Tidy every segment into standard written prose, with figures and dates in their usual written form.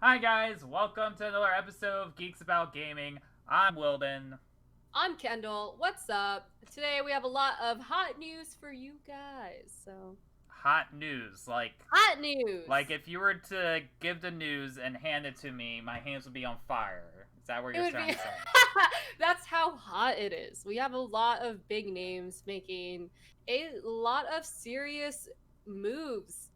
Hi guys, welcome to another episode of Geeks About Gaming. I'm Wilden. I'm Kendall. What's up? Today we have a lot of hot news for you guys. Hot news, Hot news! like if you were to give the news and hand it to me, my hands would be on fire. Is that what It you're would trying be. to say? That's how hot it is. We have a lot of big names making a lot of serious moves.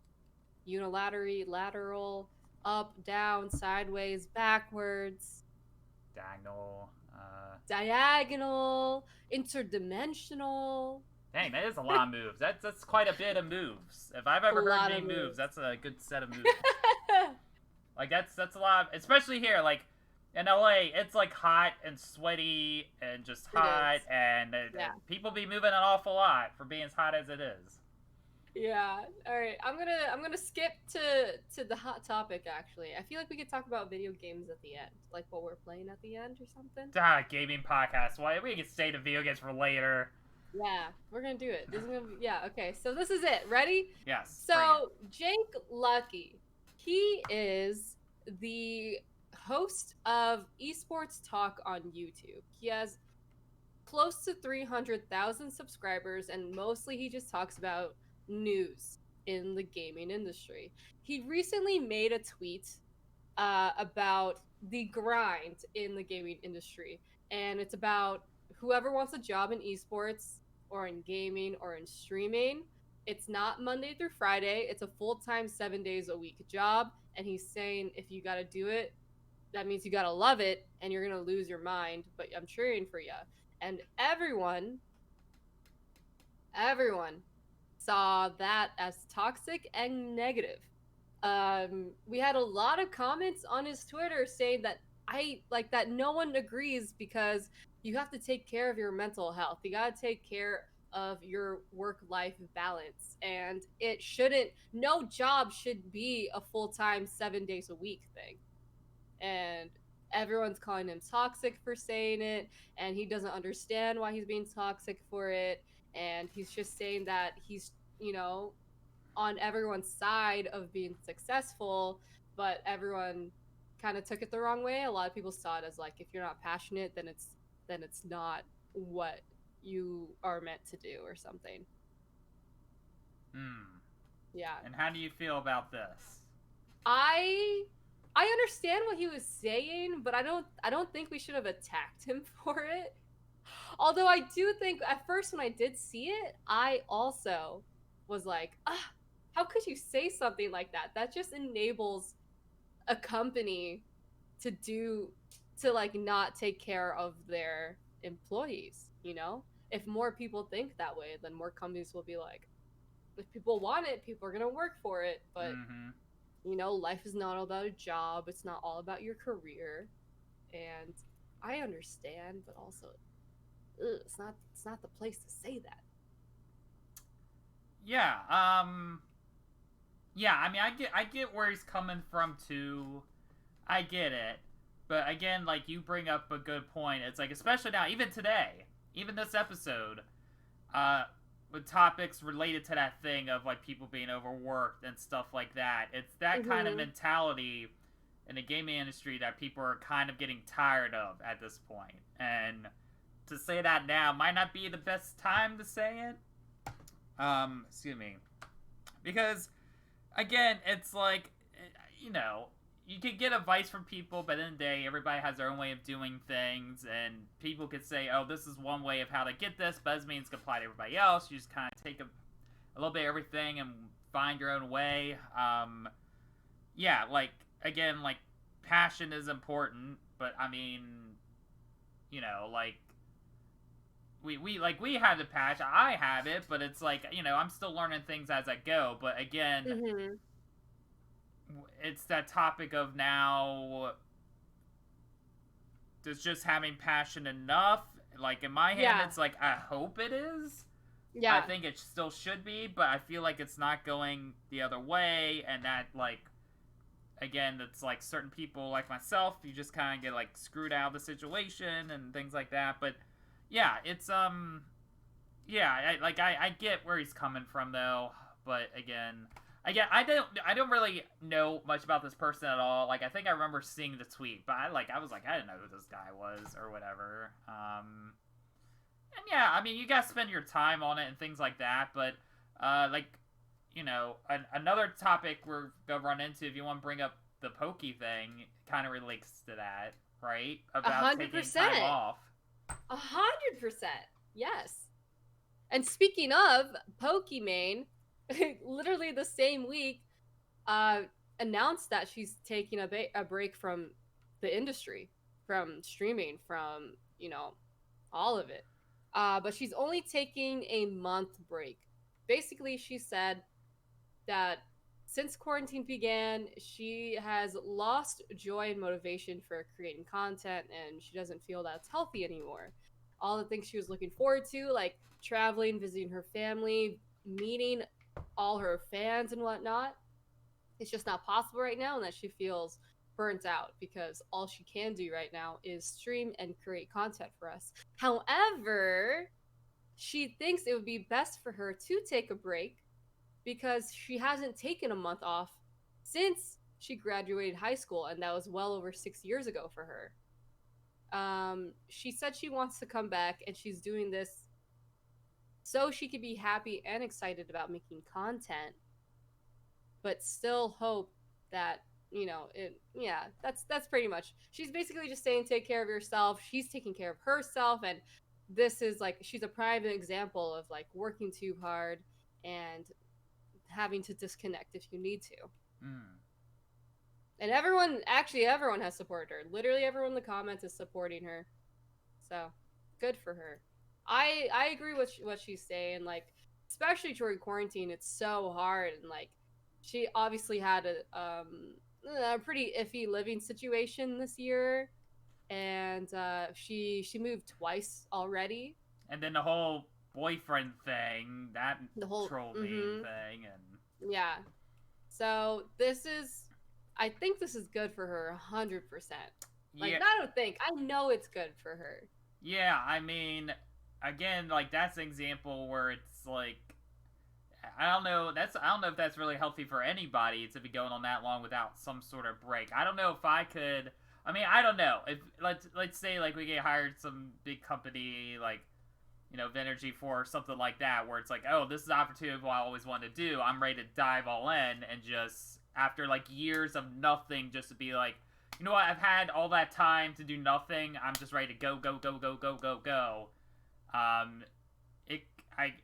Unilateral, lateral, up, down, sideways, backwards, Diagonal. diagonal, interdimensional. Dang, that is a lot of moves. That's quite a bit of moves. If I've A ever heard lot any of moves, moves. that's a good set of moves. Like that's a lot, especially here. Like in LA, it's like hot and sweaty and just It hot, is. and Yeah. people be moving an awful lot for being as hot as it is. Yeah. All right. I'm gonna skip to the hot topic. Actually, I feel like we could talk about video games at the end, like what we're playing at the end or something. Gaming podcast. Why we can stay to video games for later. Yeah, we're gonna do it. This is gonna be, yeah. Okay. So this is it. Ready? Yes, bring it. So Jake Lucky, he is the host of Esports Talk on YouTube. He has close to 300,000 subscribers, and mostly he just talks about news in the gaming industry. He recently made a tweet about the grind in the gaming industry, and it's about whoever wants a job in esports or in gaming or in streaming. It's not Monday through Friday, it's a full time 7 days a week job. And he's saying if you got to do it, that means you got to love it and you're going to lose your mind, but I'm cheering for you. And everyone saw that as toxic and negative. We had a lot of comments on his Twitter saying that I like that no one agrees because you have to take care of your mental health. You got to take care of your work life balance, and it shouldn't, no job should be a full time 7 days a week thing. And everyone's calling him toxic for saying it, and he doesn't understand why he's being toxic for it. And he's just saying that he's, you know, on everyone's side of being successful, but everyone kind of took it the wrong way. A lot of people saw it as like if you're not passionate, then it's not what you are meant to do or something. Hmm. Yeah. And how do you feel about this? I I understand what he was saying, but I don't think we should have attacked him for it. Although I do think at first when I did see it, I also was like, ah, how could you say something like that? That just enables a company to do to like not take care of their employees, you know? If more people think that way, then more companies will be like, if people want it, people are going to work for it, but Mm-hmm. life is not all about a job, it's not all about your career. And I understand, but also it's not the place to say that. Yeah. Yeah. I mean, I get where he's coming from too. I get it, but again, like you bring up a good point. It's like especially now, even today, even this episode, uh, with topics related to that thing of like people being overworked and stuff like that. It's that kind of Mm-hmm. mentality in the gaming industry that people are kind of getting tired of at this point. And to say that now might not be the best time to say it. Excuse me. Because again, it's like you know, you can get advice from people, but in the day, everybody has their own way of doing things, and people could say, "Oh, this is one way of how to get this," but it doesn't mean it's gonna apply to everybody else. You just kind of take a little bit of everything and find your own way. Yeah, like again, like passion is important, but I mean, like we have the passion. I have it, but it's like I'm still learning things as I go. But again, Mm-hmm. it's that topic of now does just having passion enough? Like in my hand, Yeah. it's like I hope it is. I Yeah. think it still should be, but I feel like it's not going the other way, and that like again, it's like certain people like myself, you just kind of get like screwed out of the situation and things like that. But yeah, it's yeah, I get where he's coming from though, but again, I don't really know much about this person at all. Like, I think I remember seeing the tweet, but I was like, I didn't know who this guy was or whatever. And yeah, I mean, you guys spend your time on it and things like that, but like, you know, another topic we're gonna run into, if you want to bring up the Pokey thing, kind of relates to that, right? About taking 100%. time off. 100%. Yes. And speaking of Pokimane, literally the same week, announced that she's taking a break from the industry, from streaming, from, you know, all of it. But she's only taking a month break. Basically, she said that since quarantine began, she has lost joy and motivation for creating content, and she doesn't feel that's healthy anymore. All the things she was looking forward to, like traveling, visiting her family, meeting all her fans and whatnot, it's just not possible right now, and that she feels burnt out because all she can do right now is stream and create content for us. However, she thinks it would be best for her to take a break because she hasn't taken a month off since she graduated high school, and that was well over 6 years ago for her. She said she wants to come back, and she's doing this so she could be happy and excited about making content, but still hope that, you know, that's pretty much. She's basically just saying take care of yourself. She's taking care of herself, and this is like she's a prime example of like working too hard and having to disconnect if you need to. And everyone has supported her. Literally everyone in the comments is supporting her. So, good for her. I agree with what she's saying. Like, especially during quarantine, it's so hard. And like, she obviously had a pretty iffy living situation this year, and she moved twice already. And then the whole boyfriend thing, that The whole troll meme thing, and yeah. So I think this is good for her 100%. Like, yeah. I don't think, I know it's good for her. Yeah, I mean, again, like that's an example where it's like I don't know if that's really healthy for anybody to be going on that long without some sort of break. I don't know if I could. I mean, I don't know. If let's say like we get hired some big company like, you know, Venergy for something like that, where it's like, oh, this is an opportunity of what I always wanted to do. I'm ready to dive all in, and just after like years of nothing, just to be like, you know what, I've had all that time to do nothing. I'm just ready to go.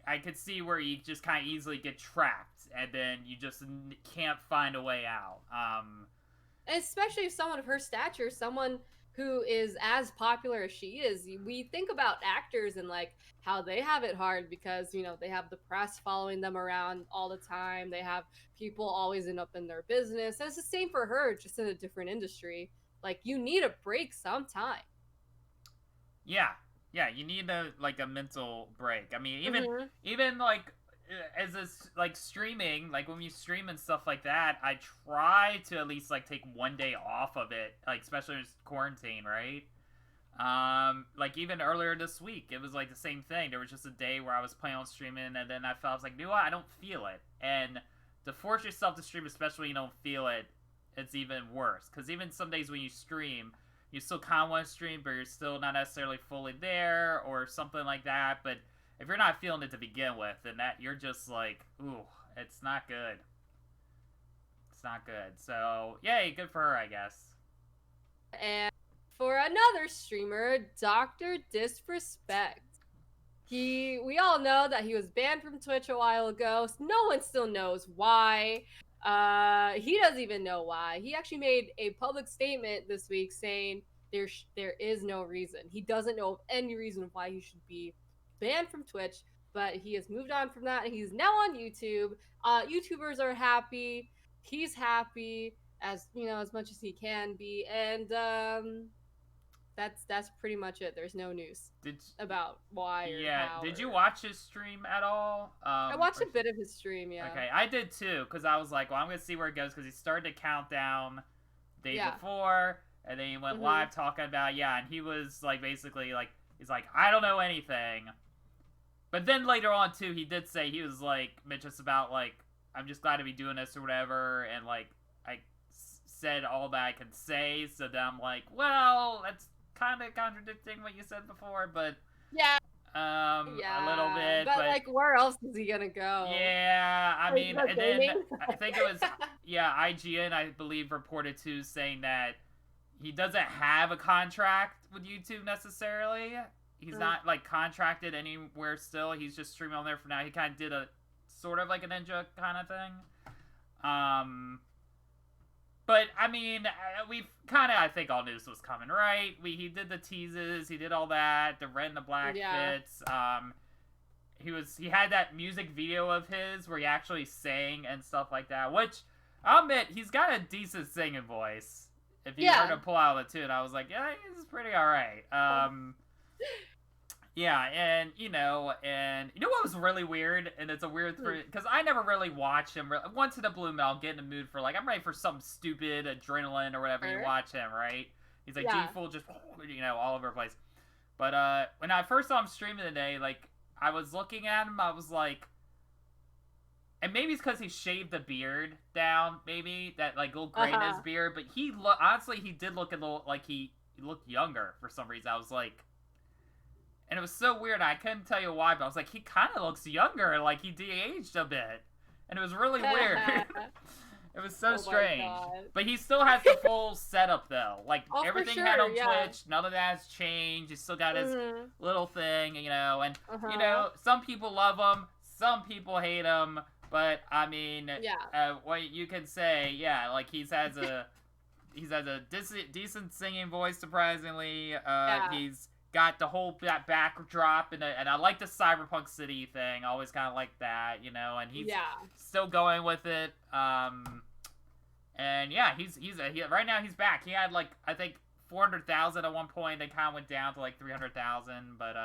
I could see where you just kind of easily get trapped, and then you just can't find a way out. Especially if someone of her stature, someone who is as popular as she is, we think about actors and like how they have it hard because, you know, they have the press following them around all the time. They have people always end up in their business. And it's the same for her, just in a different industry. Like, you need a break sometime. Yeah, you need a mental break. I mean, even like as this like streaming, like when you stream and stuff like that, I try to at least like take one day off of it, like especially in quarantine, right? Like even earlier this week, it was like the same thing. There was just a day where I was planning on streaming, and then I was like, you know what, I don't feel it. And to force yourself to stream, especially when you don't feel it, it's even worse. Because even some days when you stream, you still kind of want to stream, but you're still not necessarily fully there or something like that. But if you're not feeling it to begin with, then that you're just like, ooh, it's not good. It's not good. So, yay, good for her, I guess. And for another streamer, Dr. Disrespect. We all know that he was banned from Twitch a while ago. So no one still knows why. He doesn't even know why. He actually made a public statement this week saying there is no reason. He doesn't know of any reason why he should be banned from Twitch, but he has moved on from that, and he's now on YouTube. YouTubers are happy. He's happy, as you know, as much as he can be, and that's pretty much it. There's no news about why or how. Did you watch his stream at all? I watched a bit of his stream, yeah. Okay, I did too, because I was like, well, I'm going to see where it goes, because he started to count down the day before, and then he went live talking about, and he was like, basically, like, he's like, I don't know anything. But then later on, too, he did say, he was like, just about, like, I'm just glad to be doing this or whatever, and like I said all that I could say, so then I'm like, well, that's kind of contradicting what you said before, but yeah, a little bit, but like, where else is he gonna go? Yeah, I mean, and then gaming? I think it was IGN, I believe, reported too, saying that he doesn't have a contract with YouTube necessarily. He's not like contracted anywhere still. He's just streaming on there for now. He kind of did a sort of like a Ninja kind of thing. But I mean, we've kind of, I think, all knew this was coming, right? He did the teases, he did all that, the red and the black fits. He had that music video of his where he actually sang and stuff like that, which I'll admit he's got a decent singing voice. If you were to pull out of the tune, I was like, yeah, he's pretty all right. Yeah, and you know what was really weird, and it's a weird because I never really watched him. Once in a blue moon, I'll get in the mood for like I'm ready for some stupid adrenaline or whatever. You watch him, right? He's like G-full, just all over the place. But when I first saw him streaming today, like I was looking at him, I was like, and maybe it's because he shaved the beard down, maybe that like little gray in his beard. But honestly, he did look a little like he looked younger for some reason. I was like. And it was so weird, I couldn't tell you why, but I was like, he kind of looks younger, like he de-aged a bit. And it was really weird. It was so strange. But he still has the full setup, though. Like, everything had on Twitch, none of that has changed. He's still got his little thing, you know. And, you know, some people love him, some people hate him. But, I mean, what you can say, like, he has a decent singing voice, surprisingly. He's got the whole that backdrop, and I like the Cyberpunk City thing. I always kind of like that, you know. And he's still going with it. And yeah, he's right now he's back. He had like I think 400,000 at one point. They kind of went down to like 300,000, but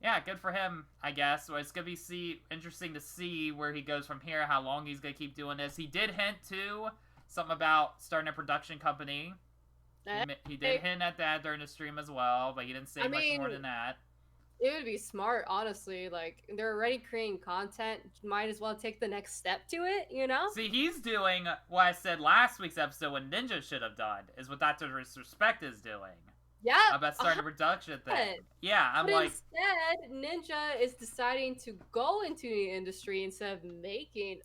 yeah, good for him, I guess. So it's gonna be interesting to see where he goes from here. How long he's gonna keep doing this. He did hint to something about starting a production company. He did hint at that during the stream as well, but he didn't say much more than that. It would be smart, honestly. Like, they're already creating content. Might as well take the next step to it, you know? See, he's doing what I said last week's episode what Ninja should have done, is what Dr. Disrespect is doing. Yeah. About starting a production thing. Yeah, but instead, Ninja is deciding to go into the industry instead of making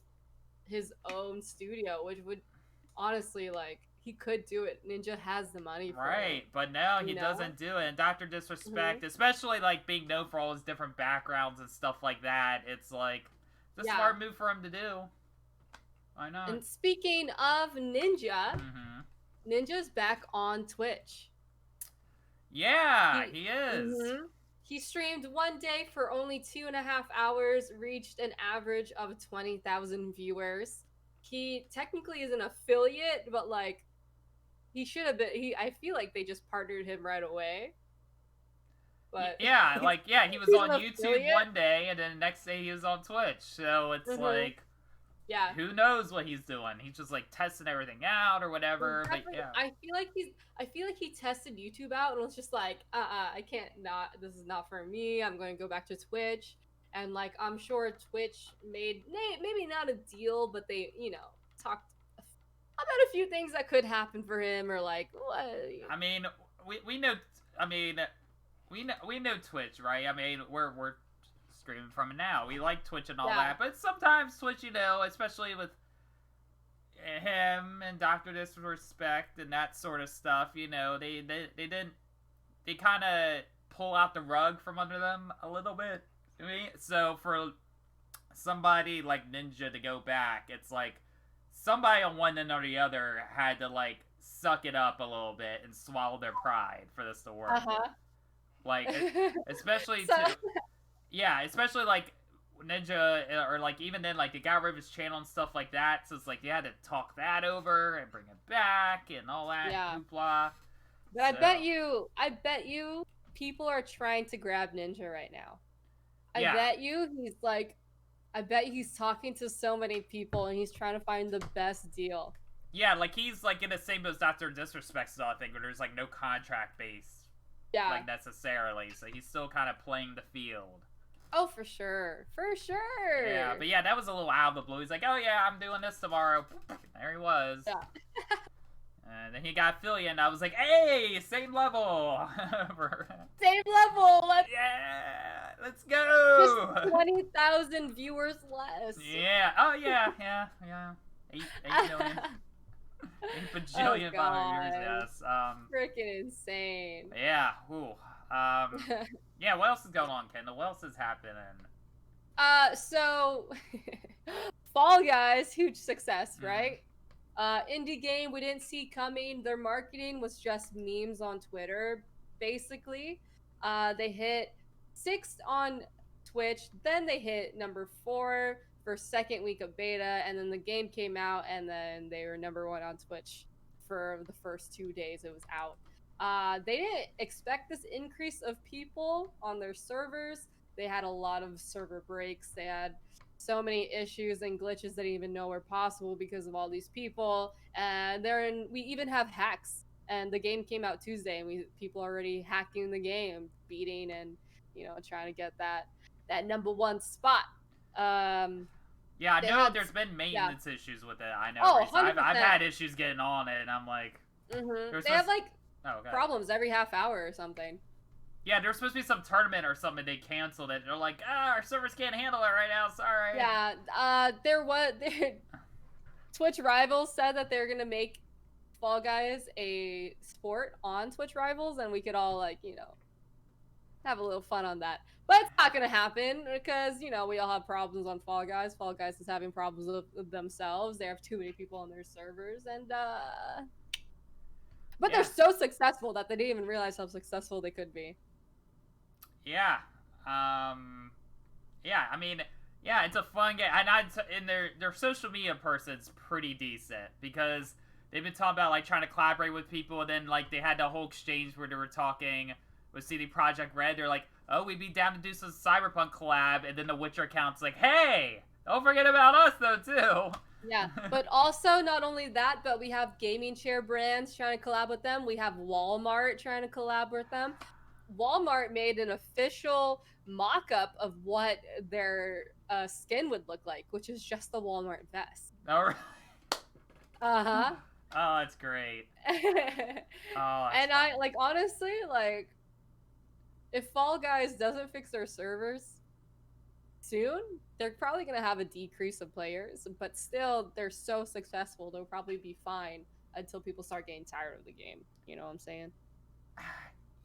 his own studio, which would honestly, like, he could do it. Ninja has the money for it. But no, he doesn't do it. And Dr. Disrespect, especially like being known for all his different backgrounds and stuff like that, it's like the smart move for him to do. Why not? And speaking of Ninja, Ninja's back on Twitch. Yeah, he is. He streamed one day for only 2.5 hours, reached an average of 20,000 viewers. He technically is an affiliate, but like he should have been. I feel like they just partnered him right away. But he was on YouTube one day, and then the next day he was on Twitch. So it's like, who knows what he's doing? He's just like testing everything out or whatever. But yeah, I feel like he tested YouTube out and was just like, I can't not. This is not for me. I'm going to go back to Twitch. And like, I'm sure Twitch made maybe not a deal, but they, you know, talked about a few things that could happen for him, or like what. I mean, we know. I mean, we know Twitch, right? I mean, we're screaming from it now. We like Twitch and all that, but sometimes Twitch, you know, especially with him and Dr. Disrespect and that sort of stuff, you know, they kind of pull out the rug from under them a little bit. I mean, so for somebody like Ninja to go back, it's like somebody on one end or the other had to like suck it up a little bit and swallow their pride for this to work. Like, especially especially like Ninja, or like even then, like they got rid of his channel and stuff like that. So it's like you had to talk that over and bring it back and all that hoopla. But so. I bet you people are trying to grab Ninja right now. I bet he's talking to so many people and he's trying to find the best deal. Yeah, like he's like in the same as Dr. Disrespect style, I think, where there's like no contract base. Like necessarily. So he's still kind of playing the field. Oh, for sure. For sure. Yeah, but yeah, that was a little out of the blue. He's like, oh yeah, I'm doing this tomorrow. There he was. Yeah. And then he got affiliate, and I was like, hey, same level. Same level. Yeah, let's go. Just 20,000 viewers less. Yeah. Oh yeah. 8 million. 8 bajillion followers. Yes. Freaking insane. Yeah. Ooh. Yeah. What else is going on, Kendall? What else is happening? So Fall Guys, huge success, right? Indie game we didn't see coming. Their marketing was just memes on Twitter, basically. They hit 6th on Twitch, then they hit number 4 for second week of beta, and then the game came out, and then they were number 1 on Twitch for the first 2 days it was out. They didn't expect this increase of people on their servers. They had a lot of server breaks. They had so many issues and glitches they didn't even know were possible because of all these people. And we even have hacks. And the game came out Tuesday, and people are already hacking the game, beating and trying to get that number 1 spot. Yeah, I know there's been maintenance issues with it. I know. Oh, I've had issues getting on it, and I'm like, they have like problems every half hour or something. Yeah, there's supposed to be some tournament or something. They canceled it. They're like, our servers can't handle it right now. Sorry. Yeah. Twitch Rivals said that they're gonna make Fall Guys a sport on Twitch Rivals, and we could all have a little fun on that. But it's not gonna happen because we all have problems on Fall Guys. Fall Guys is having problems with themselves. They have too many people on their servers, and but they're so successful that they didn't even realize how successful they could be. Yeah. Yeah, I mean, yeah, it's a fun game. And their social media person's pretty decent because they've been talking about trying to collaborate with people, and then they had the whole exchange where they were talking with CD Projekt Red. They're like, oh, we'd be down to do some Cyberpunk collab, and then the Witcher account's like, hey, don't forget about us though too. Yeah, but also not only that, but we have gaming chair brands trying to collab with them. We have Walmart trying to collab with them. Walmart made an official mock-up of what their skin would look like, which is just the Walmart vest. All right. Uh-huh. Oh, that's great. And I honestly, if Fall Guys doesn't fix their servers soon, they're probably going to have a decrease of players, but still, they're so successful, they'll probably be fine until people start getting tired of the game. You know what I'm saying?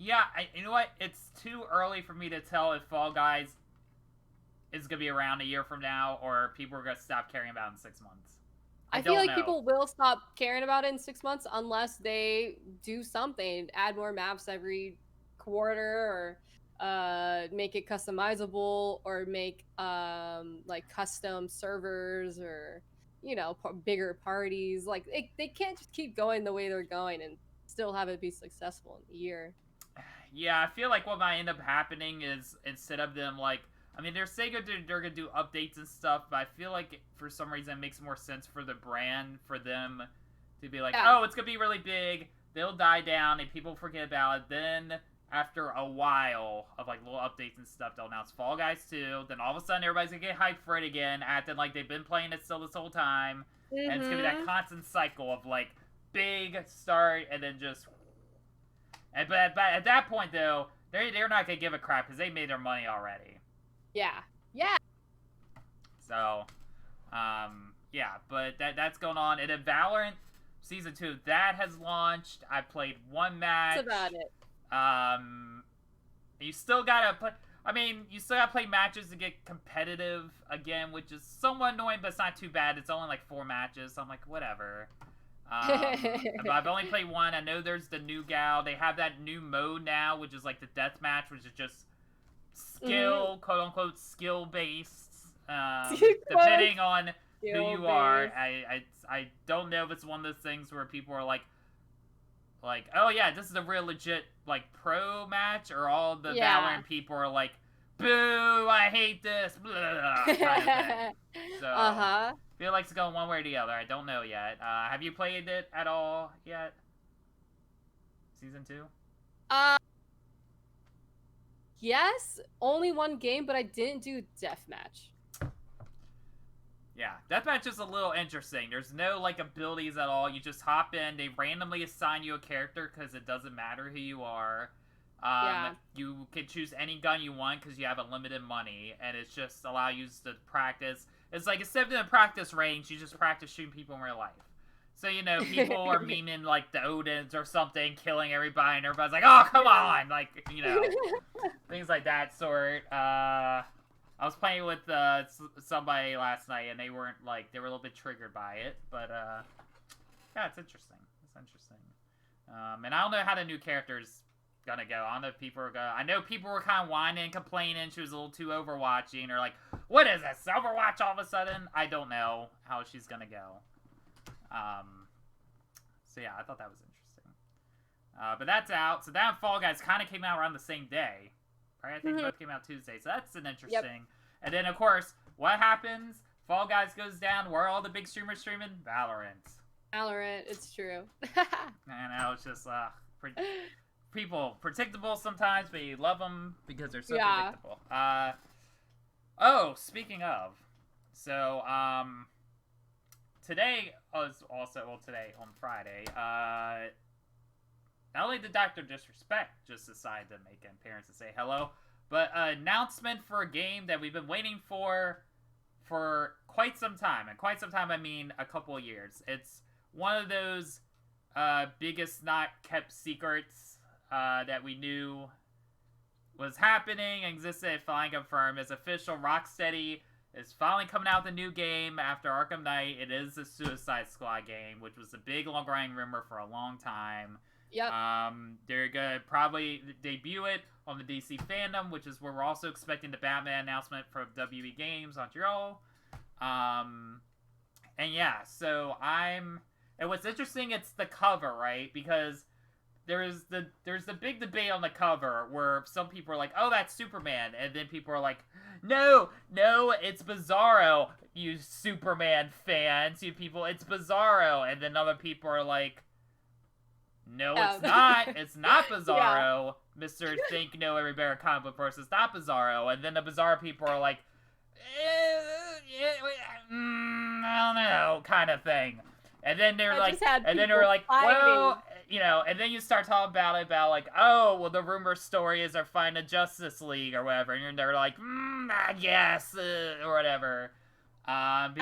Yeah, you know what? It's too early for me to tell if Fall Guys is going to be around a year from now, or people are going to stop caring about it in 6 months. I feel like people will stop caring about it in 6 months unless they do something, add more maps every quarter, or make it customizable, or make custom servers, or bigger parties. They can't just keep going the way they're going and still have it be successful in a year. Yeah, I feel like what might end up happening is, instead of them they're saying they're gonna do updates and stuff, but I feel like for some reason it makes more sense for the brand for them to be like, oh, it's gonna be really big, they'll die down and people forget about it. Then after a while of little updates and stuff, they'll announce Fall Guys 2. Then all of a sudden everybody's gonna get hyped for it again, acting like they've been playing it still this whole time. And it's gonna be that constant cycle of big start and then just. But at that point though, they're not gonna give a crap because they made their money already. Yeah. So, yeah, but that's going on. And then Valorant Season 2, that has launched. I played one match. That's about it. You still gotta play. You still gotta play matches to get competitive again, which is somewhat annoying, but it's not too bad. It's only 4 matches, so I'm like, whatever. But I've only played one. I know there's the new gal. They have that new mode now, which is the death match, which is just skill, quote unquote, skill based. Depending on who you are. I don't know if it's one of those things where people are like, oh yeah, this is a real legit pro match, or all the Valorant people are like, boo, I hate this, blah, kind of thing. So feel like it's going one way or the other. I don't know yet. Have you played it at all yet? Season 2? Yes, only one game, but I didn't do deathmatch. Yeah, deathmatch is a little interesting. There's no like abilities at all. You just hop in. They randomly assign you a character because it doesn't matter who you are. Yeah. You can choose any gun you want because you have unlimited money, and it's just allow you to practice. It's like instead of in a practice range, you just practice shooting people in real life. So you know, people are memeing like the Odins or something, killing everybody, and everybody's like, "Oh, come on!" Like you know, things like that sort. I was playing with somebody last night, and they weren't like they were a little bit triggered by it, but yeah, it's interesting. It's interesting. And I don't know how the new character's gonna go. I don't know if people are gonna. I know people were kind of whining, complaining she was a little too Overwatchy, or like, what is this Overwatch all of a sudden? I don't know how she's gonna go. So yeah, I thought that was interesting. But that's out. So that Fall Guys kind of came out around the same day. Right? I think both came out Tuesday. So that's an interesting. Yep. And then, of course, what happens? Fall Guys goes down. Where are all the big streamers streaming? Valorant. Valorant, it's true. I know, it's just, people, predictable sometimes, but you love them because they're so predictable. Oh, speaking of. So, today was also, well, today, on Friday, not only did Dr. Disrespect just decide to make an appearance to say hello, but an announcement for a game that we've been waiting for quite some time. And quite some time, I mean a couple of years. It's one of those biggest not kept secrets that we knew was happening and existed, finally confirmed. It's official. Rocksteady is finally coming out with a new game after Arkham Knight. It is a Suicide Squad game, which was a big long-running rumor for a long time. Yep. They're gonna probably debut it on the DC fandom, which is where we're also expecting the Batman announcement from WB Games Montreal. And yeah, so and what's interesting, it's the cover, right? Because there's the big debate on the cover where some people are like, oh, that's Superman, and then people are like, no, it's Bizarro, you Superman fans, you people, it's Bizarro, and then other people are like, no, it's not. It's not Bizarro. Yeah. Mr. Think No Every Bear comic book person. It's not Bizarro. And then the Bizarro people are like, I don't know, kind of thing. And then they're like, well, you know, and then you start talking about it, like, oh, well, the rumor story is they're finding a Justice League or whatever. And they're like, I guess, or whatever. And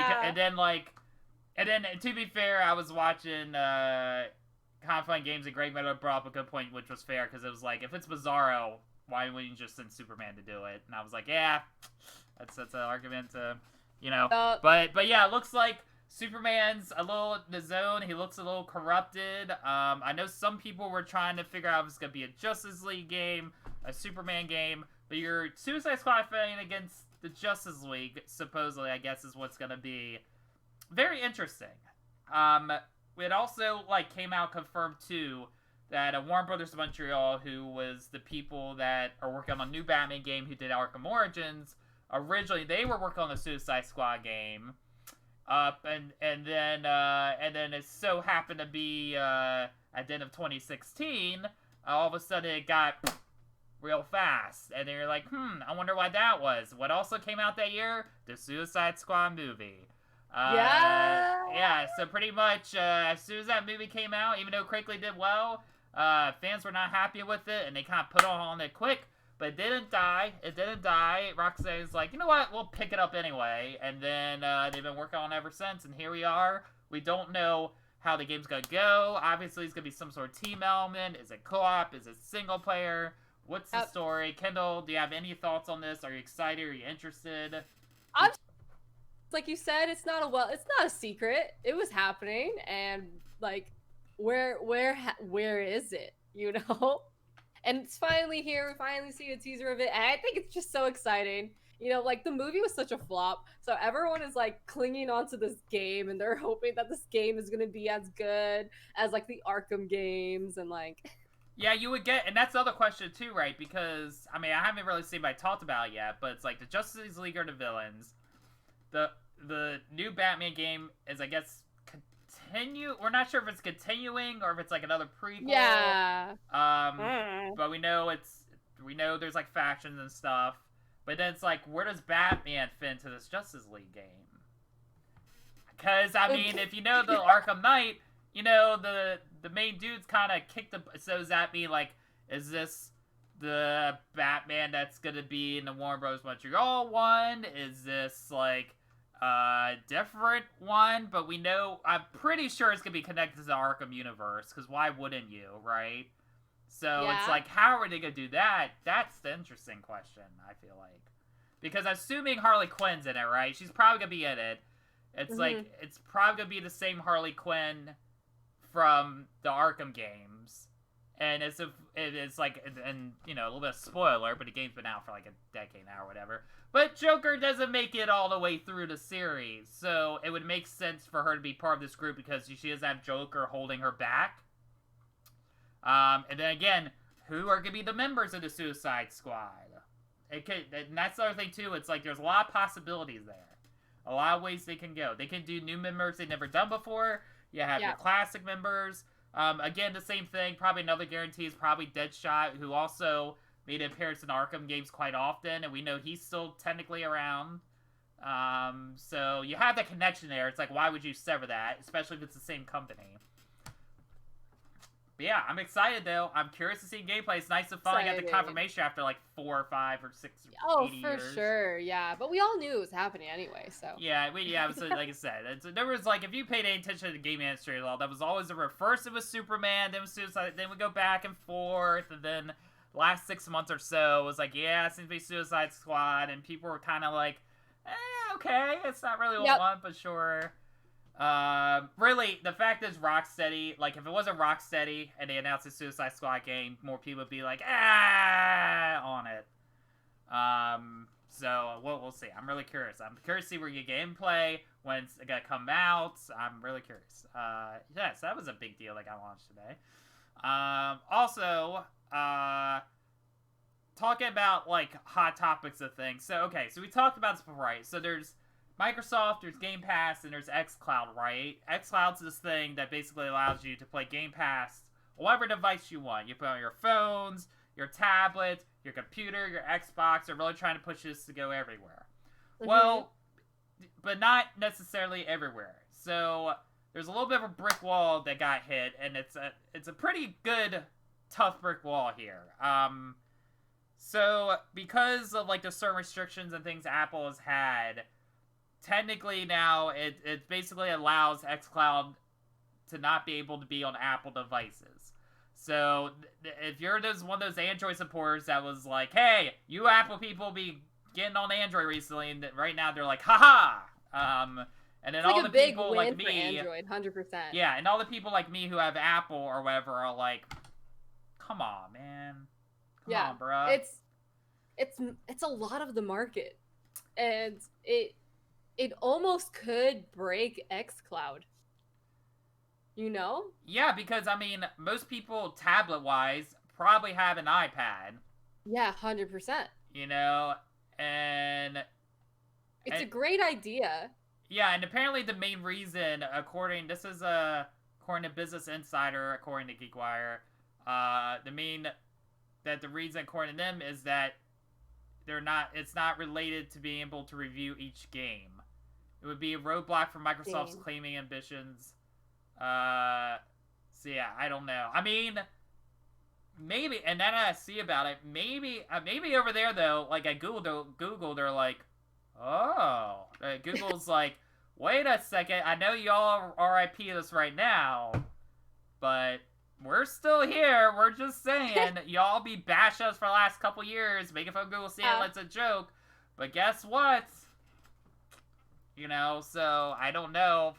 then to be fair, I was watching, Confine Games and Greg Meadow brought up a good point, which was fair, because it was like, if it's Bizarro, why wouldn't you just send Superman to do it? And I was like, yeah, that's an argument to, you know. But yeah, it looks like Superman's a little in the zone. He looks a little corrupted. I know some people were trying to figure out if it's going to be a Justice League game, a Superman game, but your Suicide Squad fighting against the Justice League, supposedly, I guess, is what's going to be very interesting. It also, like, came out confirmed, too, that Warner Brothers Montreal, who was the people that are working on a new Batman game who did Arkham Origins, originally, they were working on the Suicide Squad game, and then it so happened to be, at the end of 2016, all of a sudden it got real fast, and they're like, I wonder why that was. What also came out that year? The Suicide Squad movie. Yeah, so pretty much, as soon as that movie came out, even though Quickly did well, fans were not happy with it, and they kind of put on it quick, but it didn't die. Rocksteady's like, you know what, we'll pick it up anyway, and then, they've been working on it ever since, and here we are. We don't know how the game's gonna go. Obviously, it's gonna be some sort of team element. Is it co-op? Is it single player? What's the story? Kendall, do you have any thoughts on this? Are you excited? Are you interested? Like you said, it's not a secret. It was happening, and like, where is it? You know, and it's finally here. We finally see a teaser of it, and I think it's just so exciting. You know, like, the movie was such a flop, so everyone is like clinging onto this game, and they're hoping that this game is gonna be as good as like the Arkham games, and like. Yeah, you would get, and that's the other question too, right? Because I mean, I haven't really seen anybody talked about it yet, but it's like the Justice League are the villains. The new Batman game is, I guess, we're not sure if it's continuing or if it's like another prequel. Yeah. But we know we know there's like factions and stuff, but then it's like, where does Batman fit into this Justice League game? Because I mean, if you know the Arkham Knight, you know the main dudes kind of kick the. So does that mean like, is this the Batman that's gonna be in the Warner Bros. Montreal one? Is this like a different one? But we know, I'm pretty sure it's gonna be connected to the Arkham universe, because why wouldn't you, right? So it's like, how are they gonna do that? That's the interesting question, I feel like. Because assuming Harley Quinn's in it, right? She's probably gonna be in it. It's like, it's probably gonna be the same Harley Quinn from the Arkham games. And it's like, and you know, a little bit of spoiler, but the game's been out for like a decade now or whatever. But Joker doesn't make it all the way through the series, so it would make sense for her to be part of this group because she doesn't have Joker holding her back. And then again, who are gonna be the members of the Suicide Squad? And that's the other thing too. It's like there's a lot of possibilities there. A lot of ways they can go. They can do new members they've never done before. You have your classic members. Again, the same thing. Probably another guarantee is probably Deadshot, who also made an appearance in Arkham games quite often, and we know he's still technically around. So you have that connection there. It's like, why would you sever that, especially if it's the same company? But yeah, I'm excited though. I'm curious to see gameplay. It's nice to finally get the confirmation after like 4 or 5 or 6 80 years. For sure, yeah. But we all knew it was happening anyway, so. Yeah, so, like I said, there was like, if you paid any attention to the game industry at all, that was always first it was Superman, then it was Suicide, then we go back and forth, and then last 6 months or so was like, yeah, it seems to be Suicide Squad, and people were kind of like, okay, it's not really what I want, but sure. Really, the fact is Rocksteady, like, if it wasn't Rocksteady and they announced a Suicide Squad game, more people would be like, on it. So, we'll see. I'm really curious. I'm curious to see where you get gameplay, when it's gonna come out. I'm really curious. Yeah, so that was a big deal that got launched today. Also, talking about, like, hot topics of things. So, okay, so we talked about this before, right? So there's Microsoft, there's Game Pass, and there's xCloud, right? xCloud's this thing that basically allows you to play Game Pass on whatever device you want. You put on your phones, your tablet, your computer, your Xbox. They're really trying to push this to go everywhere. Well, but not necessarily everywhere. So there's a little bit of a brick wall that got hit, and it's a pretty good, tough brick wall here. So because of like the certain restrictions and things Apple has had, technically now it basically allows xCloud to not be able to be on Apple devices. So if you're one of those Android supporters that was like, hey, you Apple people be getting on Android recently, and right now they're like, haha. And then it's all like the people win like for me, Android, 100%. Yeah, and all the people like me who have Apple or whatever are like, come on, man, come on, bro. It's a lot of the market, and it almost could break xCloud. You know? Yeah, because, I mean, most people, tablet-wise, probably have an iPad. Yeah, 100%. You know? And it's a great idea. Yeah, and apparently the main reason, according to Business Insider, according to GeekWire, the reason, according to them, is that it's not related to being able to review each game. It would be a roadblock for Microsoft's claiming ambitions. So yeah, I don't know. I mean, maybe, and then I see about it, maybe over there though, like at Google, they're like, oh, Google's like, wait a second, I know y'all are RIP this right now, but we're still here. We're just saying, y'all be bash us for the last couple years, making fun of Google, saying it's a joke, but guess what? You know, so I don't know.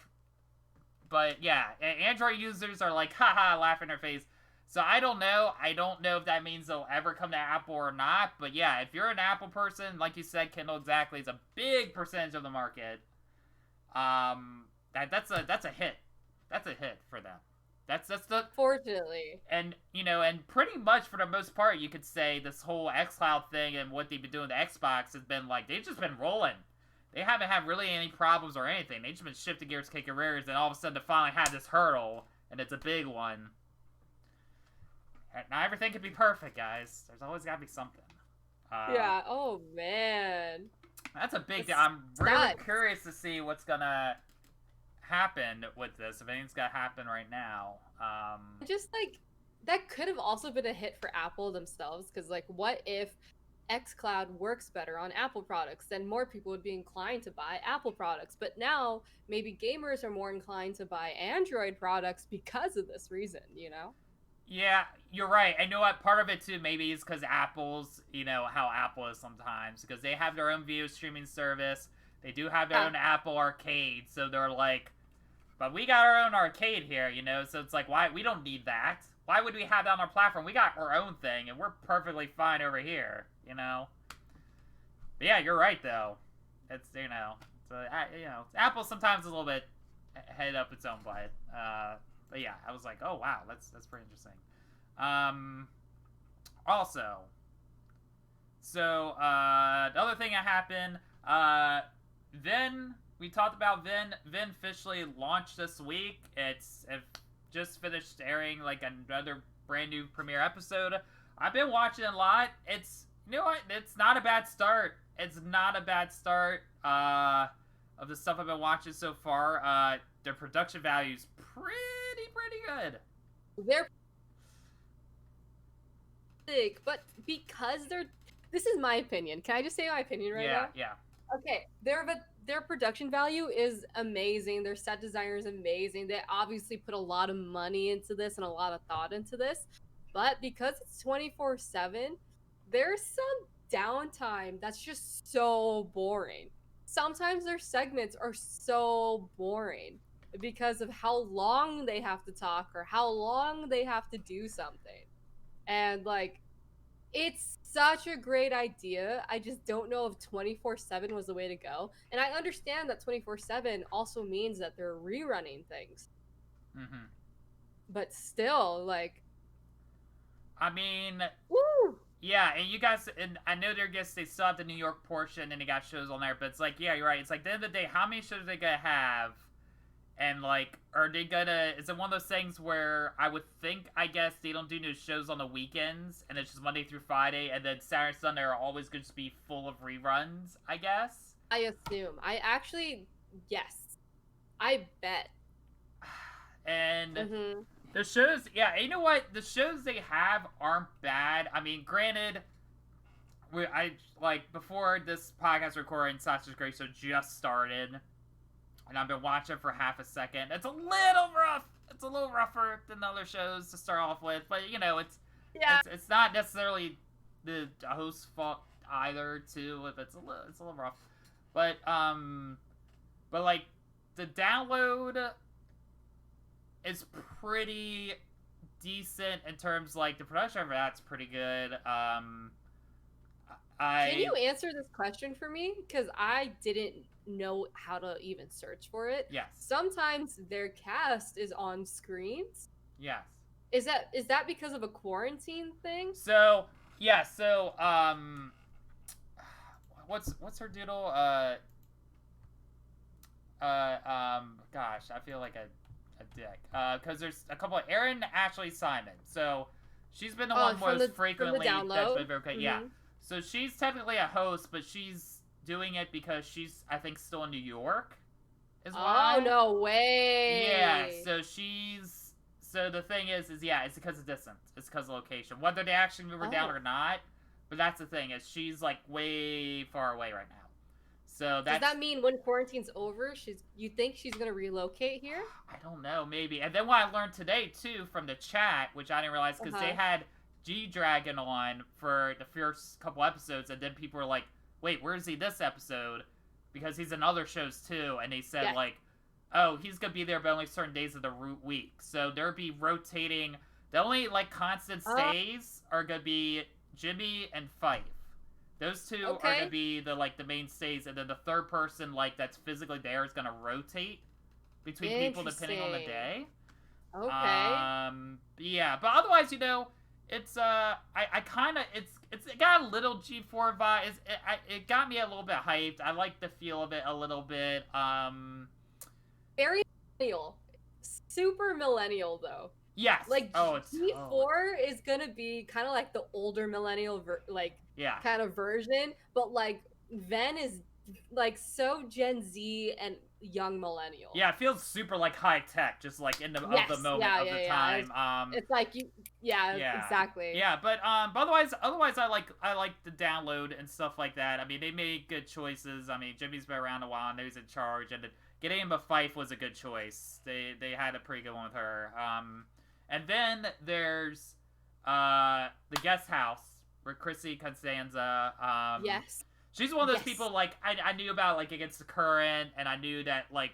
But yeah, Android users are like, haha, laughing in their face. So I don't know. I don't know if that means they'll ever come to Apple or not. But yeah, if you're an Apple person, like you said, Kindle exactly, it's a big percentage of the market. That's a hit. That's a hit for them. That's the fortunately. And you know, and pretty much for the most part, you could say this whole xCloud thing and what they've been doing to Xbox has been like, they've just been rolling. They haven't had really any problems or anything. They've just been shifting gears, kicking rears, and all of a sudden they finally had this hurdle, and it's a big one. Not everything can be perfect, guys. There's always got to be something. Yeah. Oh man. That's a big This deal. I'm really sucks. curious to see what's gonna happen with this. If anything's gonna happen right now. Just like that could have also been a hit for Apple themselves, because like, what if xCloud works better on Apple products? Then more people would be inclined to buy Apple products. But now maybe gamers are more inclined to buy Android products because of this reason, you know? Yeah, you're right. I know what part of it too maybe is because Apple's, you know, how Apple is sometimes. Because they have their own video streaming service. They do have their Yeah. own Apple Arcade. So they're like, but we got our own arcade here, you know? So it's like, why? We don't need that. Why would we have that on our platform? We got our own thing, and we're perfectly fine over here, you know? But yeah, you're right, though. It's, you know, Apple sometimes is a little bit head up its own butt. But yeah, I was like, oh wow, that's pretty interesting. Also, so the other thing that happened, VENN. We talked about VENN. VENN officially launched this week. It just finished airing like another brand new premiere episode. I've been watching a lot. You know what? It's not a bad start. It's not a bad start. Of the stuff I've been watching so far. The production value's pretty good. They're big, but because they're, this is my opinion. Can I just say my opinion right now? Yeah. Okay, their production value is amazing. Their set designer is amazing. They obviously put a lot of money into this and a lot of thought into this. But because it's 24/7, there's some downtime that's just so boring. Sometimes their segments are so boring because of how long they have to talk or how long they have to do something. And like, it's such a great idea. I just don't know if 24/7 was the way to go. And I understand that 24/7 also means that they're rerunning things. Mm-hmm. But still, like, I mean, woo! yeah, and you guys, and I know they still have the New York portion, and they got shows on there, but it's like, yeah, you're right. It's like, at the end of the day, how many shows are they gonna have? And like, are they gonna? Is it one of those things where I would think, I guess, they don't do new shows on the weekends, and it's just Monday through Friday, and then Saturday and Sunday are always going to be full of reruns, I guess? I assume. I actually, yes. I bet. And Mm-hmm. the shows, yeah, you know what? The shows they have aren't bad. I mean, granted, before this podcast recording, Sasha's Great Show just started. And I've been watching for half a second. It's a little rough. It's a little rougher than the other shows to start off with, but you know, it's not necessarily the host's fault either. Too, if it's a little rough, but like the download is pretty decent in terms like the production of that's pretty good. Can you answer this question for me? Because I didn't know how to even search for it. Yes. Sometimes their cast is on screens. Yes. Is that because of a quarantine thing? So yeah. So what's her doodle? Gosh, I feel like a dick. Because there's a couple of Erin Ashley Simon. So she's been the one most frequently that's been very okay. Mm-hmm. Yeah. So she's technically a host, but she's doing it because she's, I think, still in New York. Is why. Oh no way. Yeah. So the thing is yeah, it's because of distance. It's because of location. Whether they actually move her down or not, but that's the thing is she's like way far away right now. So does that mean when quarantine's over, you think she's gonna relocate here? I don't know, maybe. And then what I learned today too from the chat, which I didn't realize because they had G-Dragon on for the first couple episodes, and then people were like, "Wait, where is he this episode?" Because he's in other shows too, and they said like, "Oh, he's gonna be there, but only certain days of the week." So they'll be rotating. The only like constant stays are gonna be Jimmy and Fife. Those two are gonna be the mainstays, and then the third person that's physically there is gonna rotate between people depending on the day. Okay. Yeah, but otherwise, it's I kind of it's got a little G4 vibe. It got me a little bit hyped. I like the feel of it a little bit. Very millennial, super millennial though. Yes. Like Oh, G4 is gonna be kind of like the older millennial yeah. kind of version, but like VENN is like so Gen Z and young millennial. Yeah, it feels super like high tech, just like in the of the Yes, moment yeah, of the yeah, yeah. time. It's like you, yeah, Yeah. exactly. Yeah, but otherwise I like the download and stuff like that. I mean, they made good choices. I mean, Jimmy's been around a while and he's in charge, and getting him a Fife was a good choice. They had a pretty good one with her. And then there's the guest house where Chrissy Constanza. Yes. She's one of those Yes. people like I knew about like Against the Current, and I knew that like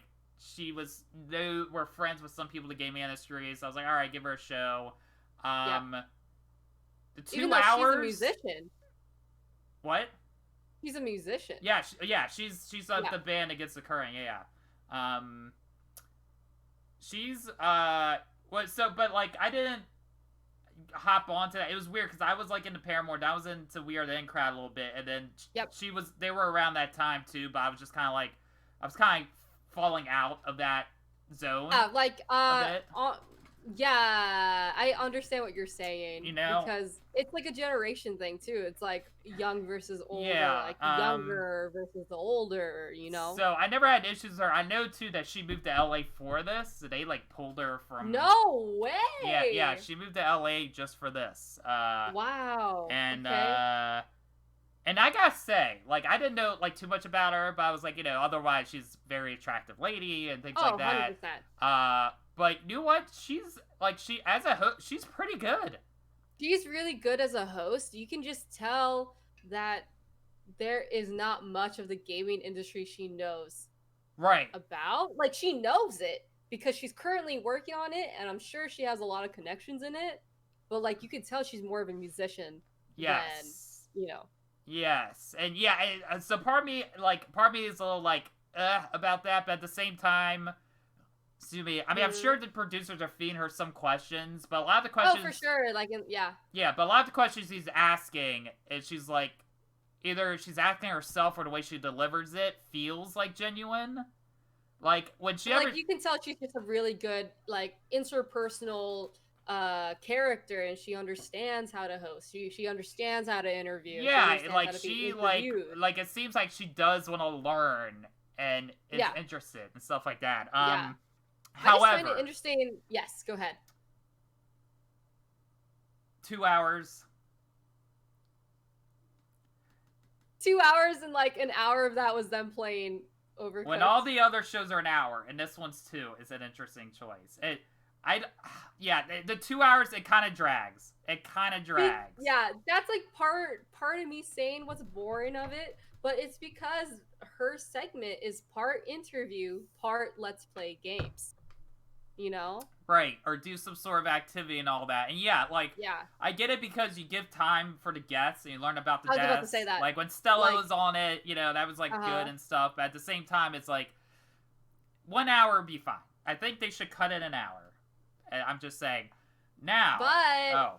they were friends with some people in the gaming industry, so I was like, all right, give her a show. The 2 Even though hours. she's a musician. What? She's a musician. Yeah, she's the band Against the Current. Yeah. She's but like I didn't hop onto that. It was weird because I was like into Paramore, and I was into We Are the In Crowd a little bit, and then they were around that time too, but I was just kind of like I was kind of falling out of that zone. Yeah, I understand what you're saying. You know, because it's like a generation thing too. It's like young versus older, like younger versus the older. You know. So I never had issues with her. I know too that she moved to LA for this. So they like pulled her from. No way. Yeah, she moved to LA just for this. Wow. And okay. And I gotta say, like, I didn't know like too much about her, but I was like, you know, otherwise she's a very attractive lady and things like that. 100%. But you know what? She's like as a host, she's pretty good. She's really good as a host. You can just tell that there is not much of the gaming industry she knows about. Like, she knows it because she's currently working on it, and I'm sure she has a lot of connections in it. But like, you can tell she's more of a musician than, you know. Yes, and yeah, so part of me is a little like about that, but at the same time, excuse me. I mean, I'm sure the producers are feeding her some questions, but a lot of the questions. Oh, for sure. Like, yeah. Yeah, but a lot of the questions he's asking, is she's like, either she's asking herself or the way she delivers it feels like genuine. Like when she you can tell she's just a really good like interpersonal character, and she understands how to host. She understands how to interview. Yeah, like like it seems like she does want to learn and is interested and stuff like that. However, I just find it interesting. Yes, go ahead. 2 hours. 2 hours, and like an hour of that was them playing Overcooked. When all the other shows are an hour, and this one's 2, is an interesting choice. The 2 hours, it kind of drags. Yeah, that's like part of me saying what's boring of it, but it's because her segment is part interview, part let's play games. You know? Right, or do some sort of activity and all that. And I get it because you give time for the guests and you learn about the guests. I was about to say that. Like when Stella was on it, you know, that was like good and stuff. But at the same time, it's like 1 hour would be fine. I think they should cut it an hour. I'm just saying. Now.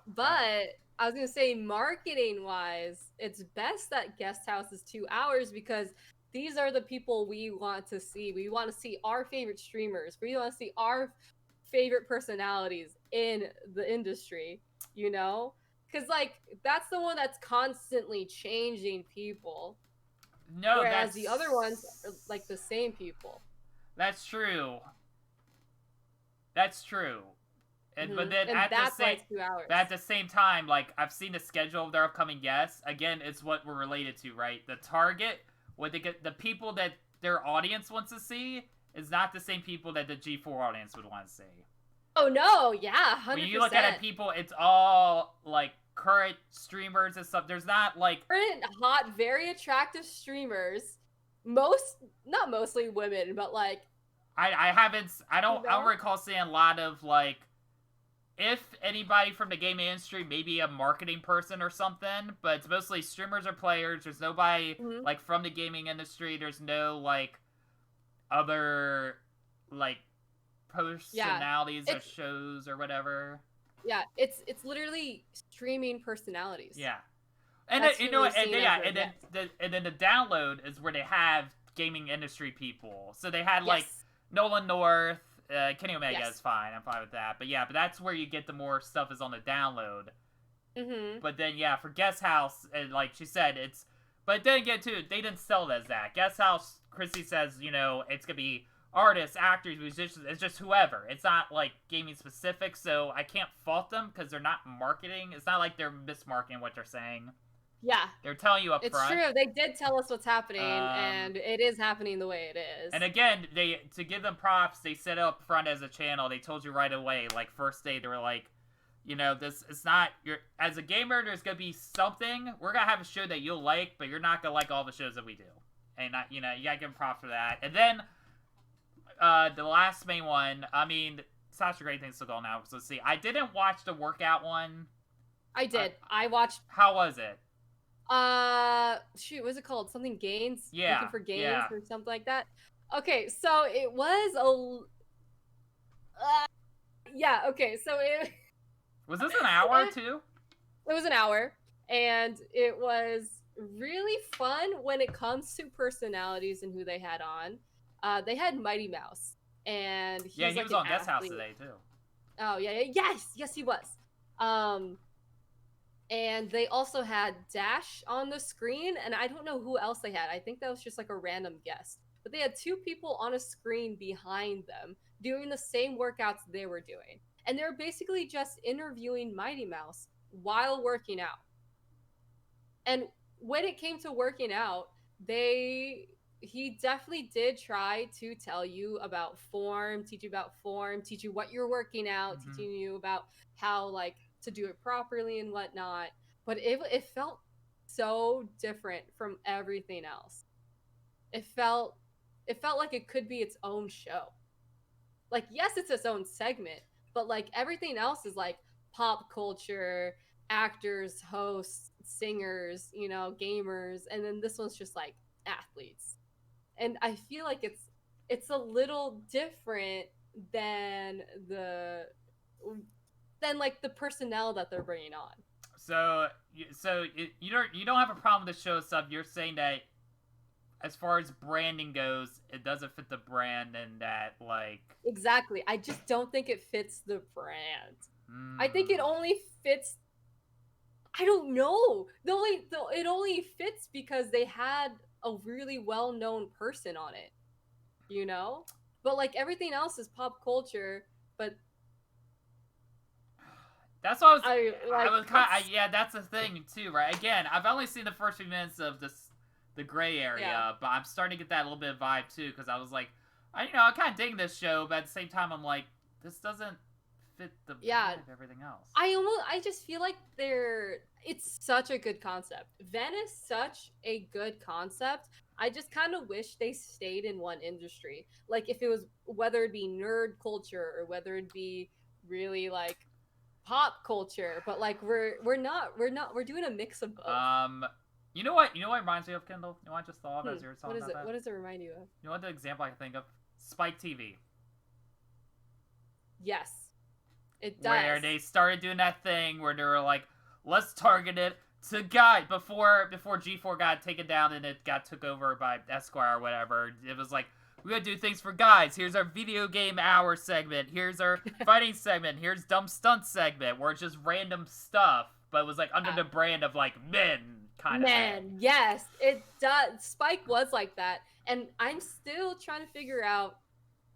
But I was gonna say, marketing wise, it's best that Guest House is 2 hours because these are the people we want to see. We want to see our favorite streamers. We want to see our favorite personalities in the industry, you know? Because, like, that's the one that's constantly changing people. No, whereas the other ones are, like, the same people. That's true. And but then at the same time, like, I've seen the schedule of their upcoming guests. Again, it's what we're related to, right? The target, what they get, the people that their audience wants to see is not the same people that the G4 audience would want to see. Oh no, yeah, 100%. When you look at it, people, it's all like current streamers and stuff. There's not like current, hot, very attractive streamers. Not mostly women, but like I don't recall seeing a lot of like, if anybody from the gaming industry, maybe a marketing person or something, but it's mostly streamers or players. There's nobody like from the gaming industry. There's no like other like personalities or shows or whatever. Yeah, it's literally streaming personalities. Yeah, and then the download is where they have gaming industry people. So they had like Nolan North Kenny Omega Yes. is fine. I'm fine with that. But yeah, but that's where you get the more stuff is on the download. Mm-hmm. But then yeah, for Guest House, and like she said, it's. But then again, too, they didn't sell it as that. Guest House, Chrissy says, you know, it's gonna be artists, actors, musicians. It's just whoever. It's not like gaming specific, so I can't fault them because they're not marketing. It's not like they're mismarketing what they're saying. Yeah. They're telling you up It's front. true. They did tell us what's happening, and it is happening the way it is. And again, to give them props, they set it up front as a channel. They told you right away, like first day, they were like, you know, this it's not your as a gamer. There's gonna be something. We're gonna have a show that you'll like, but you're not gonna like all the shows that we do. And not, you know, you gotta give them props for that. And then the last main one. I mean, such a great thing still going out. So let's see. I didn't watch the workout one. I did. I watched. How was it? Shoot, what's it called? Something gains? Yeah. Looking for gains yeah. or something like that. Okay, so it was yeah, okay, so it Was this an hour too? It was an hour, and it was really fun when it comes to personalities and who they had on. They had Mighty Mouse, and he was like on Guest House today too. Oh yeah, yes he was. And they also had Dash on the screen, and I don't know who else they had. I think that was just like a random guest. But they had two people on a screen behind them doing the same workouts they were doing. And they were basically just interviewing Mighty Mouse while working out. And when it came to working out, he definitely did try to tell you about form, teach you what you're working out, teaching you about how like to do it properly and whatnot. But it felt so different from everything else. It felt like it could be its own show. Like, yes, it's its own segment, but like everything else is like pop culture, actors, hosts, singers, you know, gamers, and then this one's just like athletes. And I feel like it's a little different than like the personnel that they're bringing on. So you don't have a problem with the show stuff. You're saying that as far as branding goes, it doesn't fit the brand, and that like exactly. I just don't think it fits the brand. I think it only fits. I don't know. It only fits because they had a really well-known person on it, you know. But like everything else is pop culture, but. That's what I was yeah, that's the thing too, right? Again, I've only seen the first few minutes of the gray area, but I'm starting to get that little bit of vibe too, because I was like, I'm kind of digging this show, but at the same time, I'm like, this doesn't fit the vibe of everything else. I just feel like it's such a good concept. VENN is such a good concept. I just kind of wish they stayed in one industry. Like if it was, whether it be nerd culture or whether it be really like pop culture, but like we're doing a mix of both. You know what reminds me of, Kendall? You know what I just thought of as you were talking about that? What does it remind you of? You know what the example I can think of? Spike TV. Yes, it does. Where they started doing that thing where they were like, let's target it to guys before G4 got taken down and it got took over by Esquire or whatever. It was like, we're gonna do things for guys. Here's our video game hour segment. Here's our fighting segment. Here's dumb stunt segment, where it's just random stuff, but it was like under the brand of like men kind of thing. Yes, it does. Spike was like that, and I'm still trying to figure out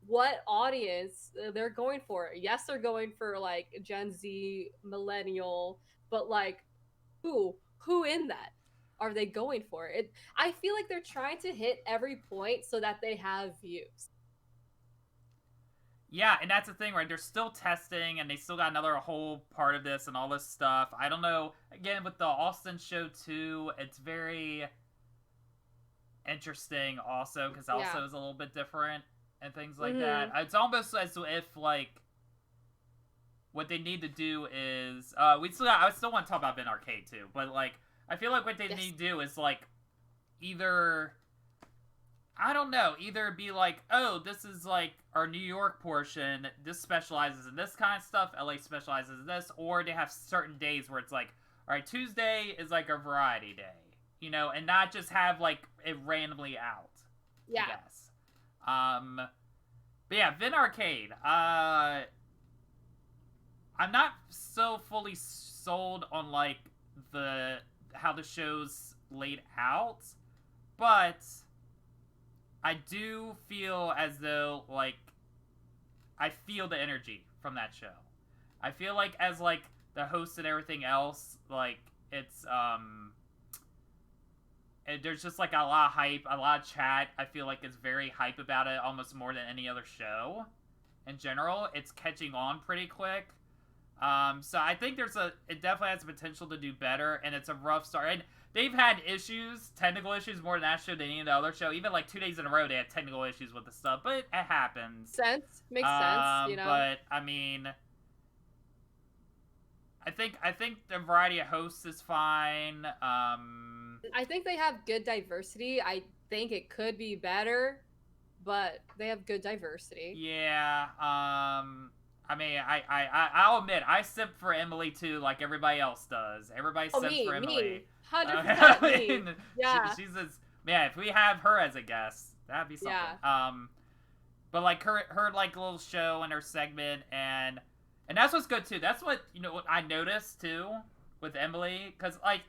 what audience they're going for. Yes, they're going for like Gen Z, millennial, but like who in that are they going for? It. I feel like they're trying to hit every point so that they have views. Yeah, and that's the thing, right? They're still testing, and they still got another whole part of this and all this stuff. I don't know. Again, with the Austin show, too, it's very interesting also, because also is a little bit different and things like that. It's almost as if, like, what they need to do is... I still want to talk about Ben Arcade, too, but, like, I feel like what they need to do is, like, either... I don't know. Either be like, oh, this is like our New York portion. This specializes in this kind of stuff. LA specializes in this. Or they have certain days where it's like, all right, Tuesday is like a variety day. You know, and not just have like it randomly out. Yeah. I guess. But yeah, VENN Arcade. I'm not so fully sold on like the how the show's laid out, but I do feel as though like I feel the energy from that show. I feel like as like the host and everything else, like it's there's just like a lot of hype, a lot of chat. I feel like it's very hype about it, almost more than any other show. In general, it's catching on pretty quick. So I think it definitely has the potential to do better, and it's a rough start. And they've had issues, technical issues, more than that show than any of the other show. Even like 2 days in a row, they had technical issues with the stuff, but it happens. Makes sense, you know. But I mean, I think the variety of hosts is fine. I think they have good diversity. I think it could be better, but they have good diversity. Yeah. I mean, I'll admit, I simp for Emily too, like everybody else does. Everybody simps for Emily. 100% I mean, me. Yeah. She's man. If we have her as a guest, that'd be something. Yeah. But like her like little show and her segment, and that's what's good too. That's what what I noticed too with Emily, because like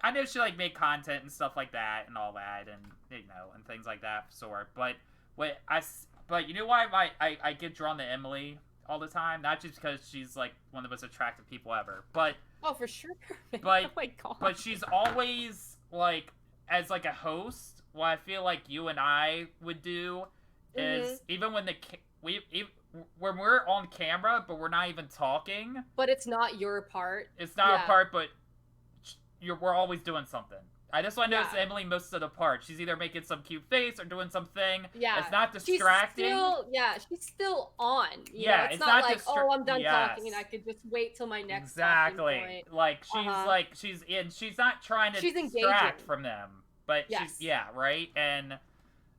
I know she like made content and stuff like that and all that, and and things like that sort. But but you know why I get drawn to Emily all the time? Not just because she's like one of the most attractive people ever, but for sure. But oh my God. But she's always like as like a host. What I feel like you and I would do is even when when we're on camera, but we're not even talking. But it's not your part. It's not a part, but we're always doing something. I just want to notice Emily most of the part. She's either making some cute face or doing something. Yeah. It's not distracting. She's still on. It's not like, I'm done talking and I could just wait till my next talking point. Like she's not trying to distract from them. But she's right? And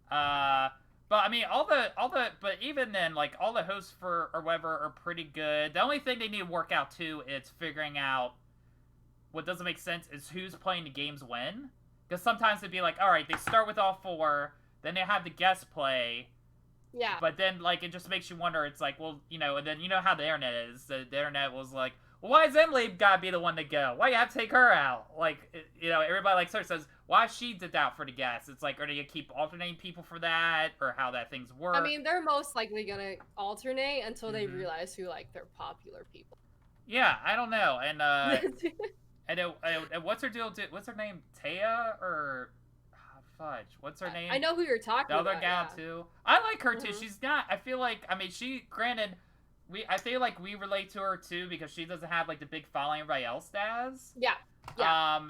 but I mean but even then, like all the hosts for or whatever are pretty good. The only thing they need to work out too is figuring out what doesn't make sense is who's playing the games when. Because sometimes it'd be like, all right, they start with all four, then they have the guest play. Yeah. But then, like, it just makes you wonder. It's like, well, and then you know how the internet is. The internet was like, well, why is Emily gotta be the one to go? Why you have to take her out? Like, everybody like sort of says, why is she did out for the guests? It's like, are they gonna keep alternating people for that, or how that things work? I mean, they're most likely gonna alternate until they realize who like their popular people. Yeah, I don't know, and And what's her deal? What's her name? Taya or fudge? What's her name? I know who you're talking about. The other gal too. I like her too. She's not. I feel like. I mean, granted, I feel like we relate to her too because she doesn't have like the big following everybody else does. Yeah. Yeah.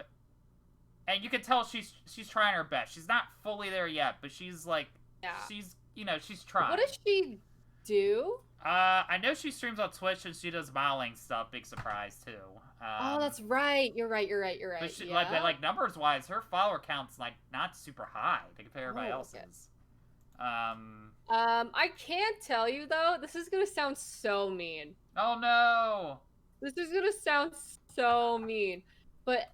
And you can tell she's trying her best. She's not fully there yet, but she's like. Yeah. She's she's trying. What does she do? I know she streams on Twitch and she does modeling stuff. Big surprise too. That's right. You're right. But she, like numbers wise, her follower count's like not super high to compare to everybody else's. I can't tell you though. This is gonna sound so mean. Oh no. This is gonna sound so mean, but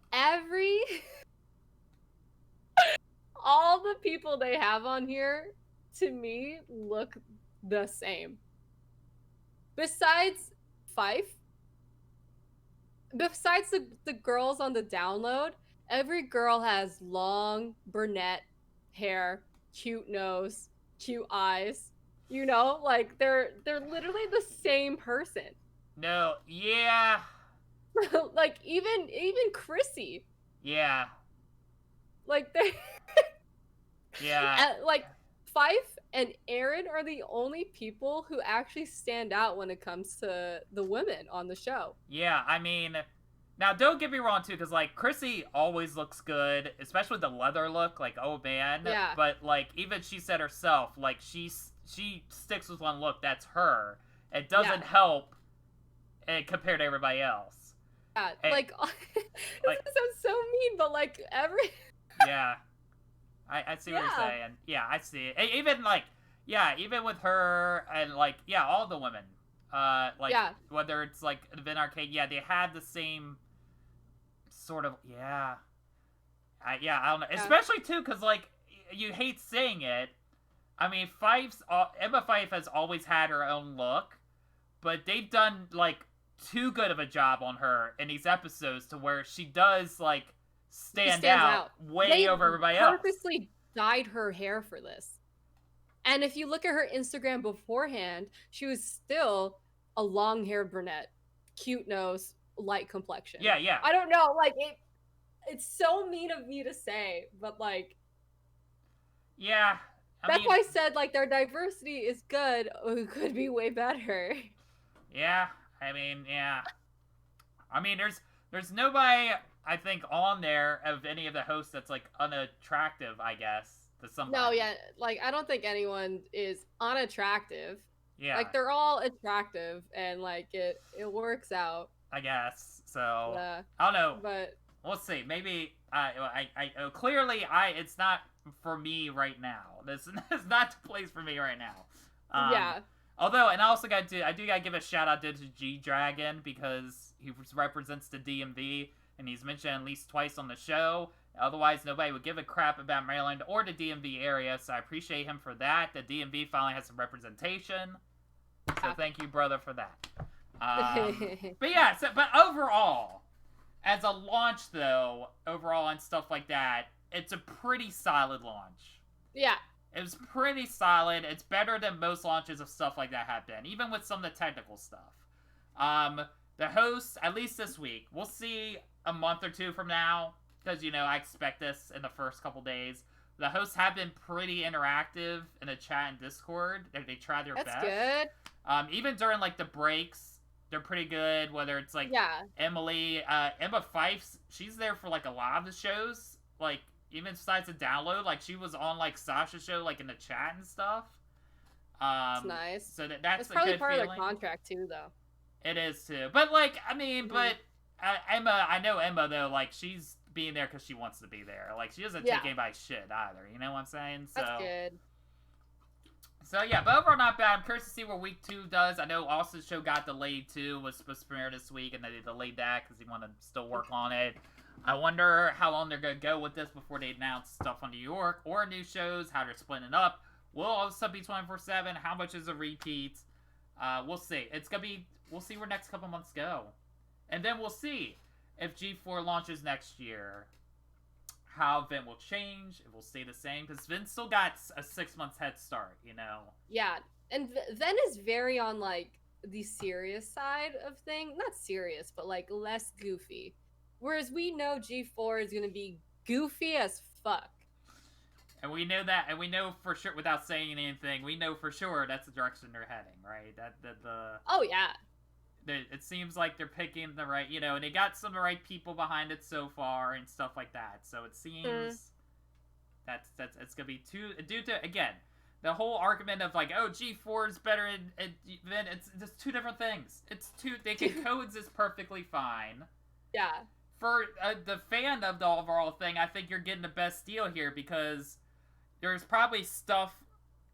all the people they have on here to me look the same. Besides Fife, besides the girls on the download, every girl has long brunette hair, cute nose, cute eyes. Like they're literally the same person. No, yeah. Like even Chrissy. Yeah. Like they. Yeah. Like Fife and Aaron are the only people who actually stand out when it comes to the women on the show. Yeah, I mean, now don't get me wrong too, because like Chrissy always looks good, especially with the leather look. Like, oh man. Yeah. But like even she said herself, like she sticks with one look. That's her. It doesn't help compared to everybody else. Yeah, this sounds so mean, but like Yeah. I see what you're saying. Yeah, I see it. Even with her and all the women. Whether it's like VENN Arcade, they have the same sort of I don't know. Especially too, because like you hate saying it. I mean, Emma Fife has always had her own look, but they've done like too good of a job on her in these episodes to where she does like stand out way over everybody else. They purposely dyed her hair for this. And if you look at her Instagram beforehand, she was still a long-haired brunette, cute nose, light complexion. Yeah, yeah. I don't know, like it's so mean of me to say, but like, yeah. That's why I said like their diversity is good. It could be way better. Yeah, I mean, there's nobody I think on there of any of the hosts that's like unattractive, I guess. To somebody. No, yeah, like I don't think anyone is unattractive. Yeah, like they're all attractive, and like it works out. I guess so. I don't know, but we'll see. Maybe I clearly it's not for me right now. This is not the place for me right now. Yeah. Although, and I do gotta give a shout out to G Dragon because he represents the DMV and he's mentioned at least twice on the show. Otherwise, nobody would give a crap about Maryland or the DMV area, so I appreciate him for that. The DMV finally has some representation, so thank you, brother, for that. But yeah, but overall, as a launch though, and stuff like that, it's a pretty solid launch. Yeah. It was pretty solid. It's better than most launches of stuff like that have been, even with some of the technical stuff. The hosts, at least this week, we'll see a month or two from now, because, I expect this in the first couple days. The hosts have been pretty interactive in the chat and Discord. They try their best. That's good. Even during, like, the breaks, they're pretty good, whether it's, like, Emily, Emma Fife's, she's there for, like, a lot of the shows, like, even besides the download, like, she was on, like, Sasha's show, like, in the chat and stuff. That's nice. So that's a probably good part feeling. of their contract, too, though. It is, too. But, like, I mean, Emma, I know Emma, though, like, she's being there because she wants to be there. Like, she doesn't take anybody's shit, either. You know what I'm saying? So, that's good. So, yeah, but overall, not bad. I'm curious to see what week 2 does. I know Austin's show got delayed, too. Was supposed to premiere this week, and they delayed that because he wanted to still work on it. I wonder how long they're going to go with this before they announce stuff on New York or new shows, how they're splitting it up. Will all of a sudden be 24/7? How much is a repeat? We'll see. We'll see where next couple months go. And then we'll see if G4 launches next year, how VENN will change, if we'll stay the same, because VENN still got a 6 months head start, Yeah, and VENN is very on, like, the serious side of things. Not serious, but, like, less goofy. Whereas we know G4 is going to be goofy as fuck. And we know that, and we know for sure, without saying anything, we know for sure that's the direction they're heading, right? Oh, yeah. It seems like they're picking the right, and they got some of the right people behind it so far and stuff like that. So it seems that's it's going to be due to, again, the whole argument of like, oh, G4 is better than it's just two different things. They can coexist perfectly fine. Yeah. For the fan of the overall thing, I think you're getting the best deal here because there's probably stuff,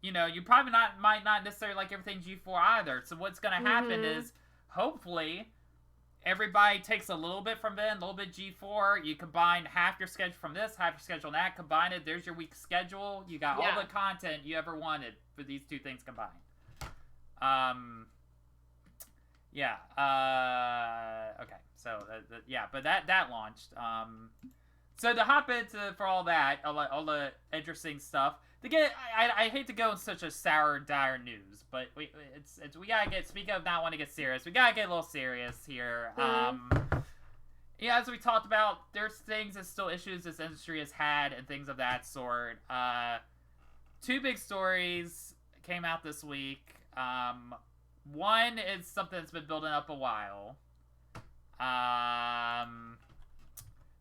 you probably might not necessarily like everything G4 either. So what's going to happen is, hopefully, everybody takes a little bit from VENN, a little bit G4. You combine half your schedule from this, half your schedule from that. Combine it. There's your week schedule. You got all the content you ever wanted for these two things combined. Okay. So, but that launched. So to hop into for all that, all the interesting stuff. I hate to go in such a sour, dire news, but we gotta get. Speaking of not wanting to get serious, we gotta get a little serious here. As we talked about, there's things and still issues this industry has had and things of that sort. 2 big stories came out this week. One is something that's been building up a while.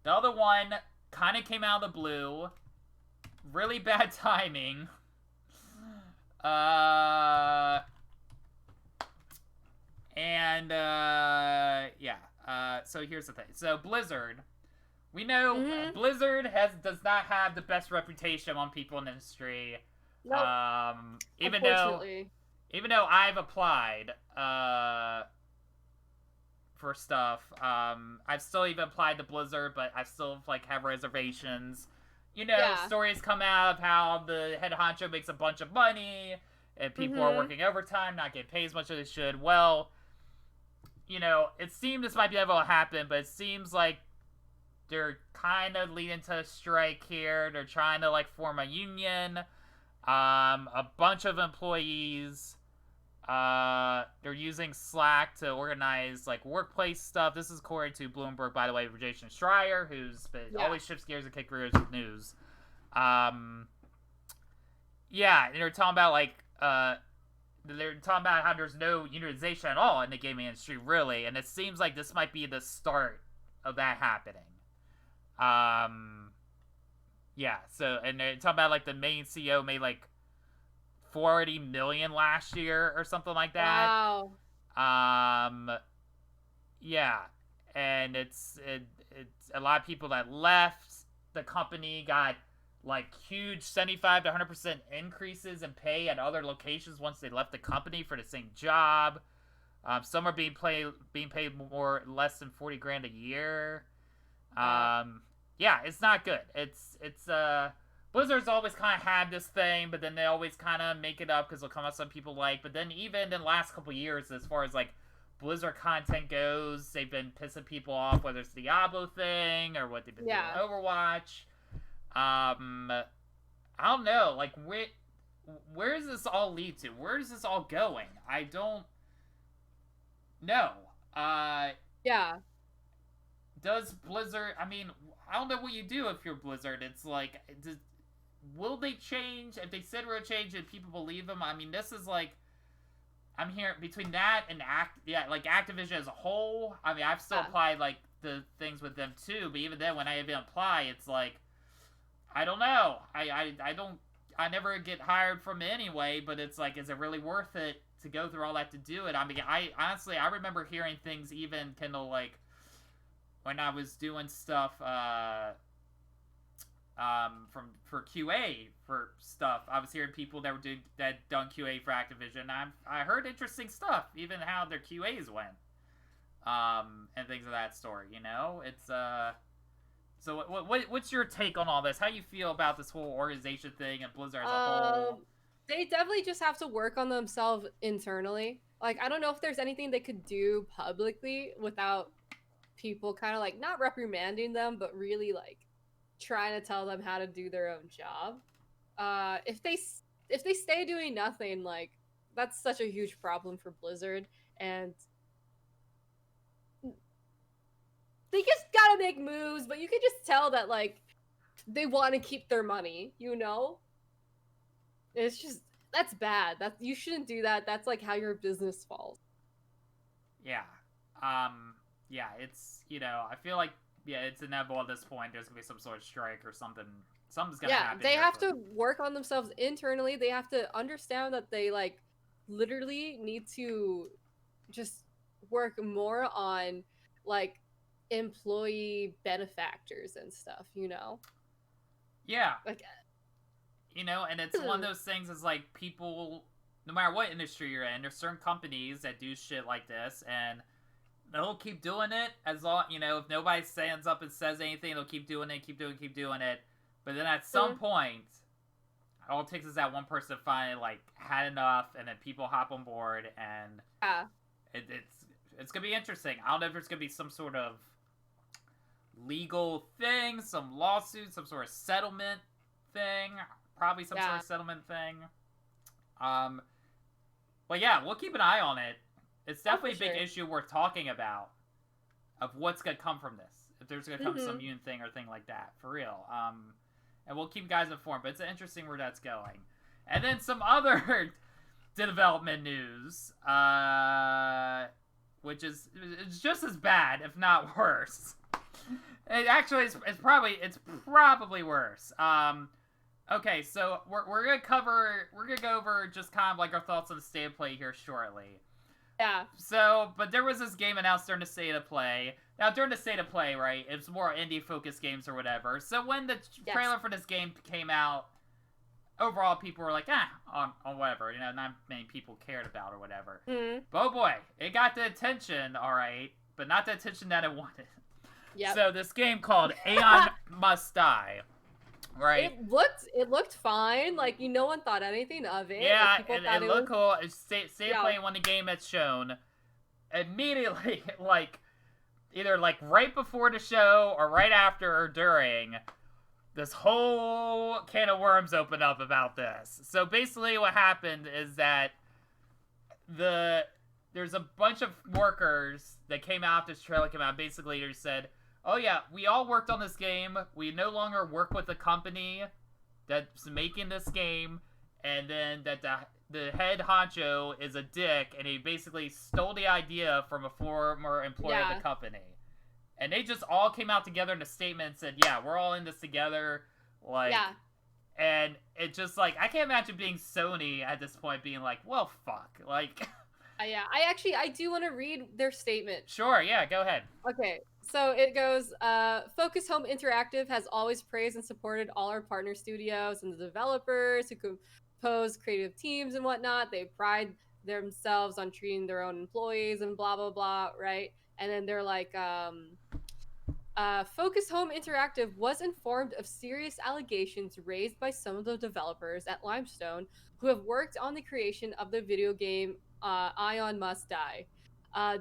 The other one kind of came out of the blue. Really bad timing. So here's the thing. So Blizzard, we know Blizzard does not have the best reputation among people in the industry. Nope. Even though I've applied for stuff, I've still even applied to Blizzard, but I still have reservations. stories come out of how the head honcho makes a bunch of money and people are working overtime, not getting paid as much as they should. Well, it seemed this might be able to happen, but it seems like they're kind of leading to a strike here. They're trying to form a union. A bunch of employees, they're using Slack to organize workplace stuff. This is according to Bloomberg, by the way, for Jason Schreier, who's always shifts gears and kick rears with news. And they're talking about how there's no unionization at all in the gaming industry, really, and it seems like this might be the start of that happening. So, and they're talking about the main CEO made $40 million last year or something like that. Wow. And it's a lot of people that left the company got huge 75 to 100% increases in pay at other locations once they left the company for the same job. Some are being paid less than $40,000 a year. It's not good. It's Blizzard's always kind of had this thing, but then they always kind of make it up because they'll come out some people but then even in the last couple years, as far as Blizzard content goes, they've been pissing people off, whether it's the Diablo thing or what they've been doing in Overwatch. I don't know, where does this all lead to? Where is this all going? I don't know. Does Blizzard, I don't know what you do if you're Blizzard. It's will they change? If they said we're going to change and people believe them, this is I'm hearing between that and Activision as a whole. I've still applied the things with them too, but even then when I even apply, it's I don't know. I never get hired from it anyway, but it's is it really worth it to go through all that to do it? I honestly, I remember hearing things even Kendall when I was doing stuff for QA for stuff. I was hearing people that done QA for Activision. I heard interesting stuff, even how their QAs went, and things of that sort. It's So what's your take on all this? How do you feel about this whole organization thing and Blizzard as a whole? They definitely just have to work on themselves internally. I don't know if there's anything they could do publicly without people kind of not reprimanding them, but really trying to tell them how to do their own job. If they stay doing nothing, that's such a huge problem for Blizzard, and they just gotta make moves, but you can just tell that they want to keep their money, It's just, that's bad. You shouldn't do that. That's how your business falls. It's, I feel it's inevitable at this point. There's gonna be some sort of strike or something. Something's gonna happen. They have to work on themselves internally. They have to understand that they literally need to just work more on employee benefactors and stuff, Yeah. And it's one of those things is people, no matter what industry you're in, there's certain companies that do shit like this, and they'll keep doing it as long, if nobody stands up and says anything, they'll keep doing it. But then at some point, all it takes is that one person to finally had enough, and then people hop on board, and it's gonna be interesting. I don't know if there's gonna be some sort of legal thing, some lawsuit, some sort of settlement thing, probably some sort of settlement thing. But we'll keep an eye on it. It's definitely a big issue worth talking about of what's gonna come from this. If there's gonna come some union thing or thing like that, for real. And we'll keep you guys informed. But it's interesting where that's going. And then some other development news, which is just as bad, if not worse. It actually is. It's probably worse. Okay, so we're gonna go over just kind of our thoughts on the state of play here shortly. Yeah. So, but there was this game announced during the state of play. Now, during the state of play, right, it's more indie-focused games or whatever. So when the trailer for this game came out, overall people were on whatever. Not many people cared about or whatever. Mm-hmm. But oh boy, it got the attention, all right, but not the attention that it wanted. Yep. So this game called Aeon Must Die, Right. It looked fine. Like no one thought anything of it. Yeah, Like, people thought it it looked was cool. State of yeah. Play when the game that's shown, immediately, like, either like right before the show or right after or during, this whole can of worms opened up about this. So basically what happened is that there's a bunch of workers that came out, this trailer came out, basically they said, oh yeah, we all worked on this game, we no longer work with the company that's making this game, and then that the head honcho is a dick, and he basically stole the idea from a former employee of the company. And they just all came out together in a statement and said, yeah, we're all in this together. Like, yeah. And it just, like, I can't imagine being Sony at this point being like, well, fuck. Like... yeah, I do want to read their statement. Sure, yeah, go ahead. Okay, so it goes, Focus Home Interactive has always praised and supported all our partner studios and the developers who compose creative teams and whatnot. They pride themselves on treating their own employees and blah, blah, blah, right? And then they're like, Focus Home Interactive was informed of serious allegations raised by some of the developers at Limestone who have worked on the creation of the video game Ion Must Die.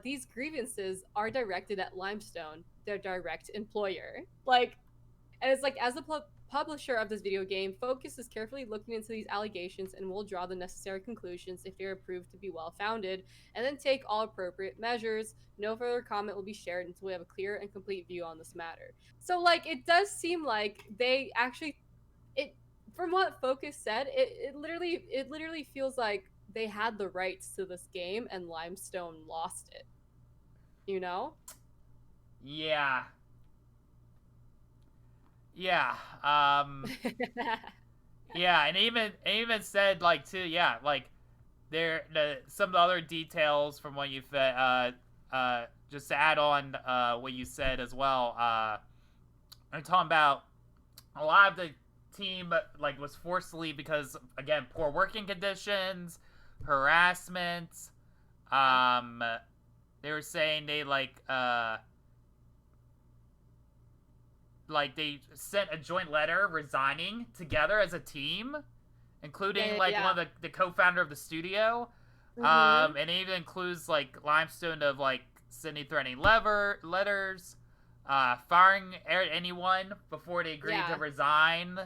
These grievances are directed at Limestone, their direct employer. Like, and it's like, as the publisher of this video game, Focus is carefully looking into these allegations and will draw the necessary conclusions if they are proved to be well-founded, and then take all appropriate measures. No further comment will be shared until we have a clear and complete view on this matter. So, like, it does seem like they actually, from what Focus said, it literally feels like they had the rights to this game and Limestone lost it. You know? Yeah. Yeah. Yeah, and even said, like, too, yeah, like, some of the other details from what you've just to add on what you said as well. I'm talking about a lot of the team, like, was forced to leave because, again, poor working conditions, harassment. They were saying they they sent a joint letter resigning together as a team, including one of the co-founder of the studio. And it even includes like Limestone of like sending threatening letters, firing anyone before they agreed to resign.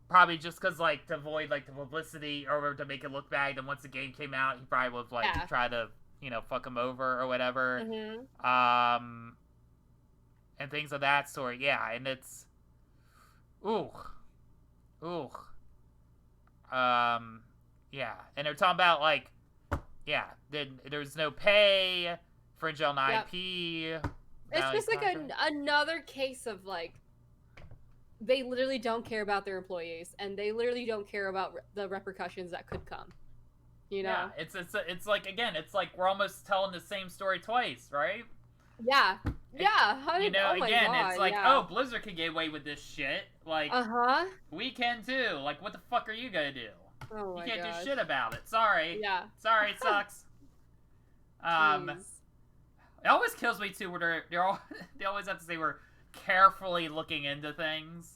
Probably just because, like, to avoid, like, the publicity or to make it look bad. And once the game came out, he probably would, like, try to, fuck him over or whatever. And things of that sort. Yeah, and it's... Ooh. Yeah. And they're talking about, like... Yeah, there's no pay, fringe on IP... It's just, like, another case of, like... They literally don't care about their employees, and they literally don't care about the repercussions that could come. You know? Yeah, it's like, again, it's like we're almost telling the same story twice, right? Yeah. Yeah. Again, it's like, oh, Blizzard can get away with this shit. Like, we can too. Like, what the fuck are you gonna do? Oh my You can't gosh. do shit about it. Sorry. Yeah. Sorry, it sucks. It always kills me too, where they always have to say we're carefully looking into things.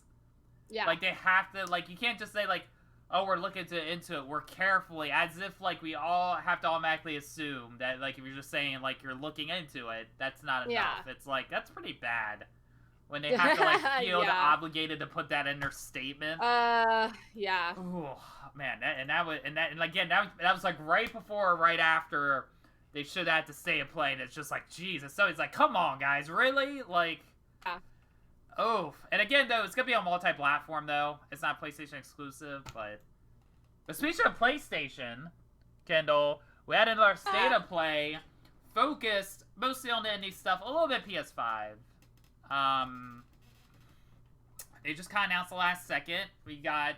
Yeah. Like, they have to, like, you can't just say, like, oh, we're looking into it, we're carefully, as if, like, we all have to automatically assume that, like, if you're just saying, like, you're looking into it, that's not enough. It's, like, that's pretty bad. When they have to, like, feel obligated to put that in their statement. Yeah. Ooh, man, that was, like, right before or right after they should have to stay and play, and it's just like, Jesus. So it's like, come on, guys, really? Like... Yeah. Oh, and again, though, it's gonna be on multi-platform, though. It's not PlayStation exclusive, but speaking of PlayStation, Kendall, we had another state of play focused mostly on the indie stuff, a little bit PS5. They just kind of announced the last second. We got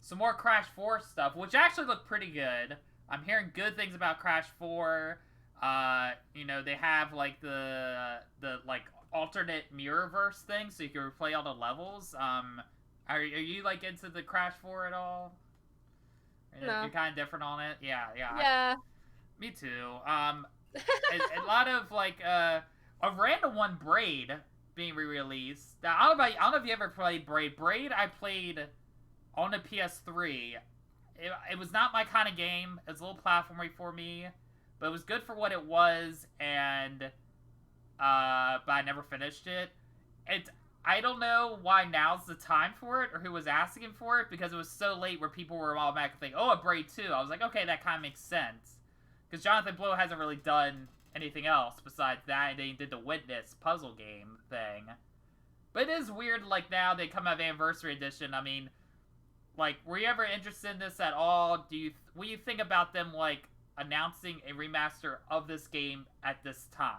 some more Crash 4 stuff, which actually looked pretty good. I'm hearing good things about Crash 4. They have like the like alternate mirrorverse thing, so you can replay all the levels. Are you like into the Crash 4 at all? No. You're kind of different on it. Yeah. Me too. A lot of like a random one, Braid, being re-released. Now, I don't know if you ever played Braid. Braid I played on the PS3. It was not my kind of game. It was a little platformy for me, but it was good for what it was, and but I never finished it. I don't know why now's the time for it, or who was asking for it, because it was so late where people were automatically thinking, oh, a Braid 2. I was like, okay, that kind of makes sense. Because Jonathan Blow hasn't really done anything else besides that, and they did the Witness puzzle game thing. But it is weird, like, now they come out of Anniversary Edition. I mean, like, were you ever interested in this at all? What do you think about them, like, announcing a remaster of this game at this time?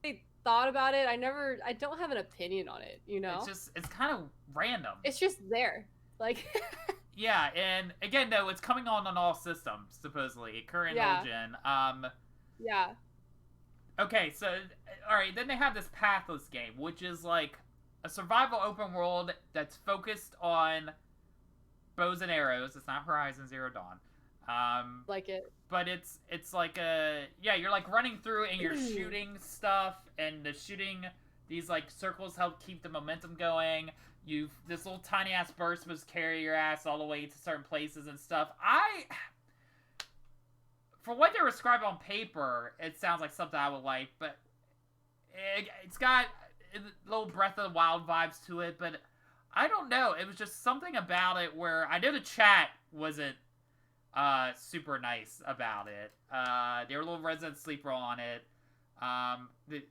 I thought about it. I don't have an opinion on it, you know? It's kind of random. It's just there. Like... Yeah, and again, though, it's coming on all systems, supposedly. Current gen. Yeah. Okay, so, alright, then they have this Pathless game, which is, like, a survival open world that's focused on bows and arrows. It's not Horizon Zero Dawn. Like it. But it's like you're, like, running through and you're shooting stuff, and the shooting, these, like, circles help keep the momentum going. This little tiny ass burst must carry your ass all the way to certain places and stuff. For what they're describing on paper, it sounds like something I would like, but it's got a little Breath of the Wild vibes to it, but I don't know. It was just something about it where I know the chat wasn't super nice about it. They were a little Resident Sleeper on it.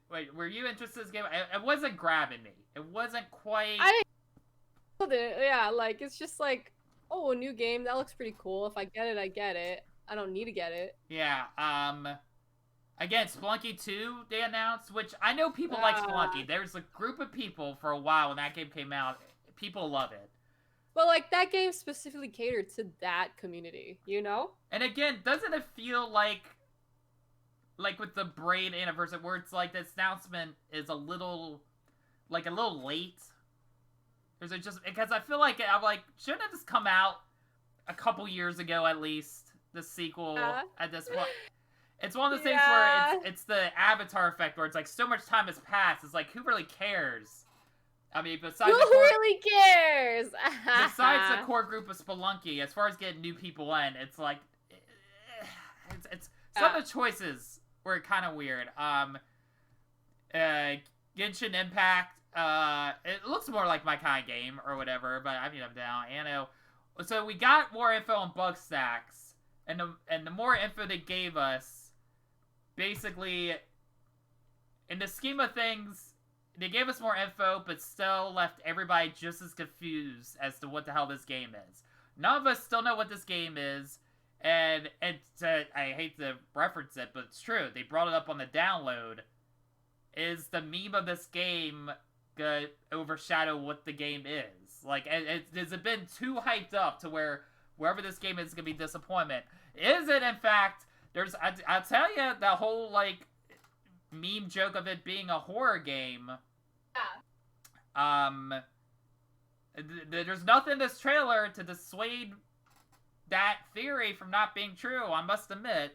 Wait, were you interested in this game? It wasn't grabbing me. It wasn't quite... Yeah, like, it's just like, oh, a new game, that looks pretty cool. If I get it, I get it. I don't need to get it. Yeah, again, Spelunky 2, they announced, which I know people like Spelunky. There's a group of people for a while when that game came out. People love it. But, like, that game specifically catered to that community, you know? And again, doesn't it feel like with the Braid Anniversary, where it's like this announcement is a little late? Is it just because I feel like I'm like, shouldn't it just come out a couple years ago at least? The sequel at this point. It's one of those things where it's the Avatar effect, where it's like so much time has passed. It's like, who really cares? I mean, besides really cares? Besides the core group of Spelunky, as far as getting new people in, it's like it's some of the choices were kind of weird. Genshin Impact. It looks more like my kind of game or whatever, but I mean, I'm down. You know, so we got more info on Bugstacks, and the more info they gave us, basically, in the scheme of things, they gave us more info, but still left everybody just as confused as to what the hell this game is. None of us still know what this game is, and I hate to reference it, but it's true. They brought it up on the download. Is the meme of this game gonna overshadow what the game is? Like, has it been too hyped up to where wherever this game is gonna be disappointment? Is it, in fact, I'll tell you, the whole, like, meme joke of it being a horror game. Yeah. There's nothing in this trailer to dissuade that theory from not being true, I must admit.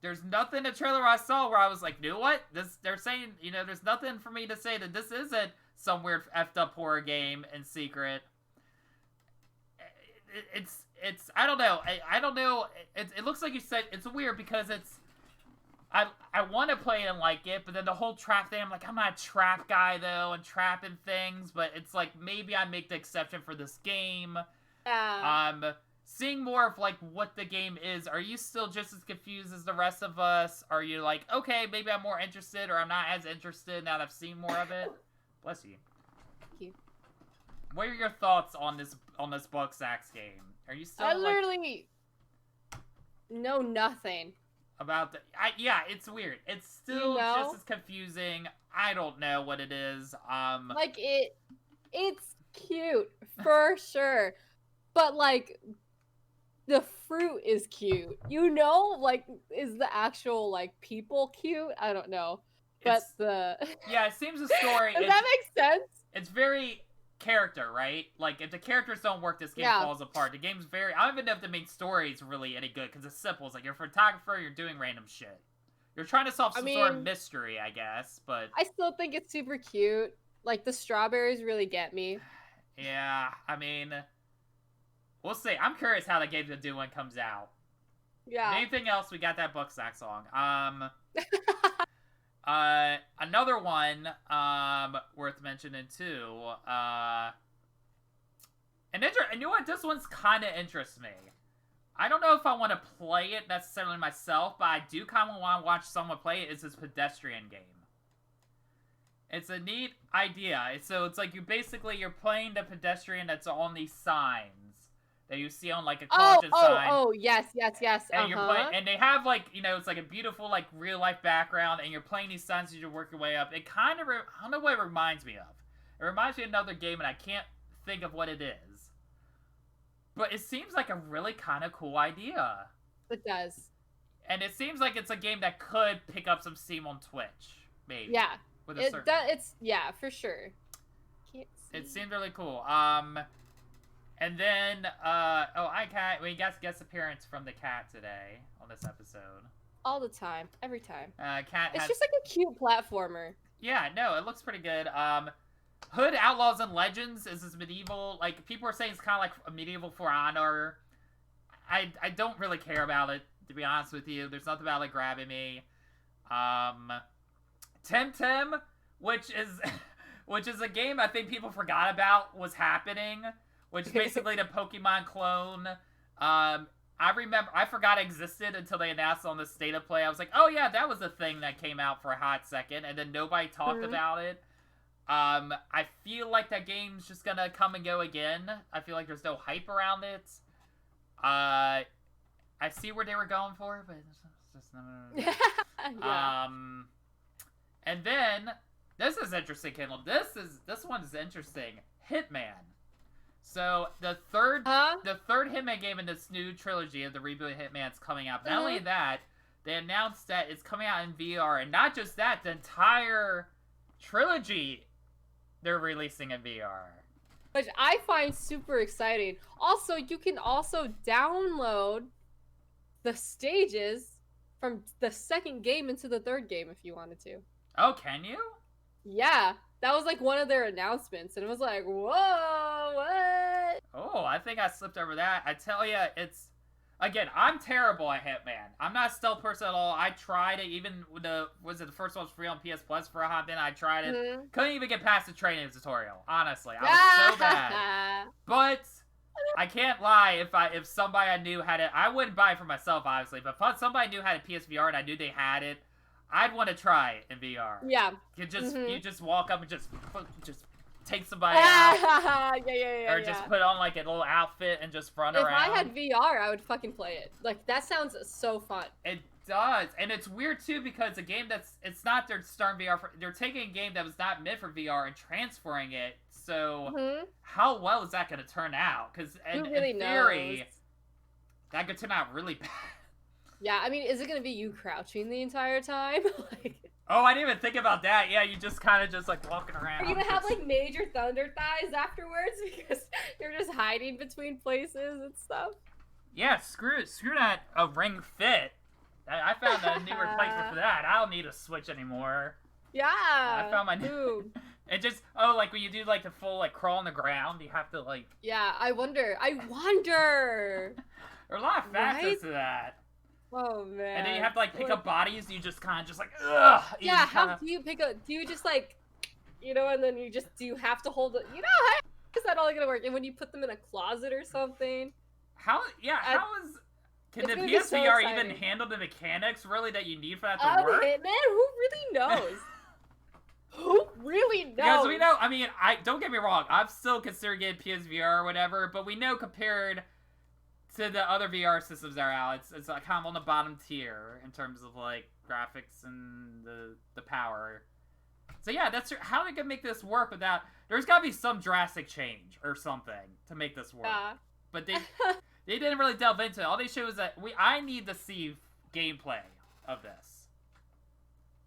There's nothing in the trailer I saw where I was like, you know what? They're saying, you know, there's nothing for me to say that this isn't some weird effed up horror game in secret. I don't know. I don't know. It looks like you said, it's weird because I want to play it and like it, but then the whole trap thing, I'm like, I'm not a trap guy though, and trapping things, but it's like, maybe I make the exception for this game. Seeing more of, like, what the game is, are you still just as confused as the rest of us? Are you like, okay, maybe I'm more interested, or I'm not as interested now that I've seen more of it? Bless you. Thank you. What are your thoughts on this Bugstacks game? Are you still, I literally know nothing. About the... yeah, it's weird. It's still just as confusing. I don't know what it is. Like, it's cute, for sure. But, like... the fruit is cute, you know? Like, is the actual, like, people cute? I don't know. But yeah, it seems the story... Does that make sense? It's very character, right? Like, if the characters don't work, this game falls apart. The game's very... I don't even know if the main story is really any good, because it's simple. It's like, you're a photographer, you're doing random shit. You're trying to solve I some sort of mean, mystery, I guess, but I still think it's super cute. Like, the strawberries really get me. yeah, I mean, we'll see. I'm curious how the game's gonna do when it comes out. Yeah. Anything else? We got that book sack song. Another one, worth mentioning too. And you know what? This one's kind of interests me. I don't know if I want to play it necessarily myself, but I do kind of want to watch someone play it. It's this pedestrian game. It's a neat idea. So it's like you're playing the pedestrian that's on these signs that you see on like a caution sign. Oh, yes. And you're playing, and they have like, you know, it's like a beautiful like real life background, and you're playing these signs as you work your way up. It kind of, I don't know what it reminds me of. It reminds me of another game, and I can't think of what it is. But it seems like a really kind of cool idea. It does. And it seems like it's a game that could pick up some steam on Twitch, maybe. Yeah. With a certain... It's yeah, for sure. Can't see. It seemed really cool. And then we got guest appearance from the cat today on this episode. All the time, every time. Cat. It's just like a cute platformer. Yeah, no, it looks pretty good. Hood Outlaws and Legends is this medieval, like, people are saying it's kind of like a medieval For Honor. I don't really care about it, to be honest with you. There's nothing about it grabbing me. Temtem, which is a game I think people forgot about was happening, which is basically the Pokemon clone. I forgot it existed until they announced it on the State of Play. I was like, oh yeah, that was a thing that came out for a hot second, and then nobody talked about it. I feel like that game's just gonna come and go again. I feel like there's no hype around it. I see where they were going for, but it's just no. Yeah. And then this is interesting, Kindle. This one is interesting. Hitman. So the third Hitman game in this new trilogy of the reboot of Hitman's coming out. Not only that, they announced that it's coming out in VR, and not just that, the entire trilogy they're releasing in VR. Which I find super exciting. Also, you can also download the stages from the second game into the third game if you wanted to. Oh, can you? Yeah. That was like one of their announcements, and it was like, whoa, what? Oh, I think I slipped over that. I tell you, it's... Again, I'm terrible at Hitman. I'm not a stealth person at all. I tried it, even the first one was free on PS Plus for a hot minute. I tried it. Couldn't even get past the training tutorial, honestly. I was so bad. But I can't lie, if somebody I knew had it, I wouldn't buy it for myself, obviously, but if somebody I knew had a PSVR and I knew they had it, I'd want to try it in VR. Yeah. You just walk up and just take somebody out. Yeah. Or just put on like a little outfit and just run around. If I had VR, I would fucking play it. Like, that sounds so fun. It does. And it's weird too because a game it's not their starting VR, they're taking a game that was not meant for VR and transferring it. So how well is that going to turn out? Because in theory, that could turn out really bad. Yeah, I mean, is it going to be you crouching the entire time? Like... Oh, I didn't even think about that. Yeah, you just kind of just like walking around. Are you gonna have like major thunder thighs afterwards because you're just hiding between places and stuff? Yeah, screw that Ring Fit. I found a new replacement for that. I don't need a Switch anymore. Yeah. I found my new. It just like when you do like the full like crawl on the ground, you have to like. Yeah, I wonder. There are a lot of factors to that. Oh man! And then you have to like pick up bodies. You just kind of just like ugh. Yeah, how do you pick up? Do you just like, and then do you have to hold it? How is that all gonna work? And when you put them in a closet or something? Can the PSVR even handle the mechanics really that you need for that to work? Hitman? Who really knows? Who really knows? Because we know. I mean, don't get me wrong. I'm still considering it PSVR or whatever, but we know compared to the other VR systems that are out, it's like kind of on the bottom tier in terms of like graphics and the power. So yeah, that's how they can make this work without. There's got to be some drastic change or something to make this work. But they didn't really delve into it. All they showed was that I need to see gameplay of this.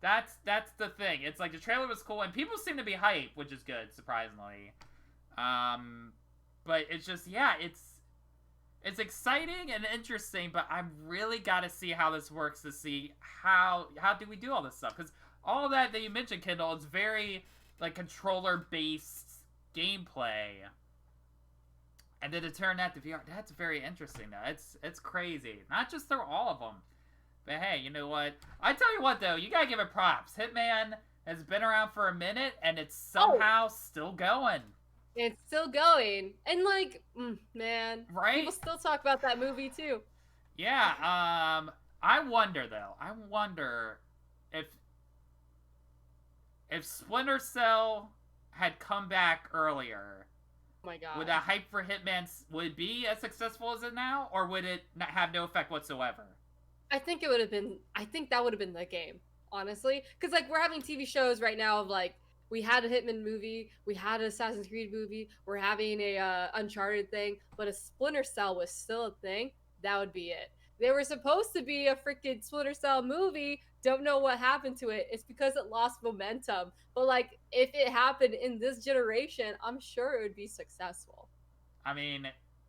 That's the thing. It's like the trailer was cool and people seem to be hyped, which is good, surprisingly. But it's just it's exciting and interesting, but I'm really got to see how this works to see how do we do all this stuff, because all that you mentioned, Kendall, is very like controller based gameplay, and then to turn that to VR, that's very interesting. Though it's crazy. Not just through all of them, but hey, you know what? I tell you what though, you gotta give it props. Hitman has been around for a minute, and it's somehow still going. It's still going, and like, man, right? People still talk about that movie too. Yeah. I wonder though. I wonder if Splinter Cell had come back earlier. Oh my god. Would that hype for Hitman would it be as successful as it now, or would it not have no effect whatsoever? I think it would have been. I think that would have been the game, honestly, because like we're having TV shows right now of like. We had a Hitman movie, we had an Assassin's Creed movie, we're having a Uncharted thing, but a Splinter Cell was still a thing, that would be it. They were supposed to be a freaking Splinter Cell movie, don't know what happened to it. It's because it lost momentum. But like, if it happened in this generation, I'm sure it would be successful. I mean,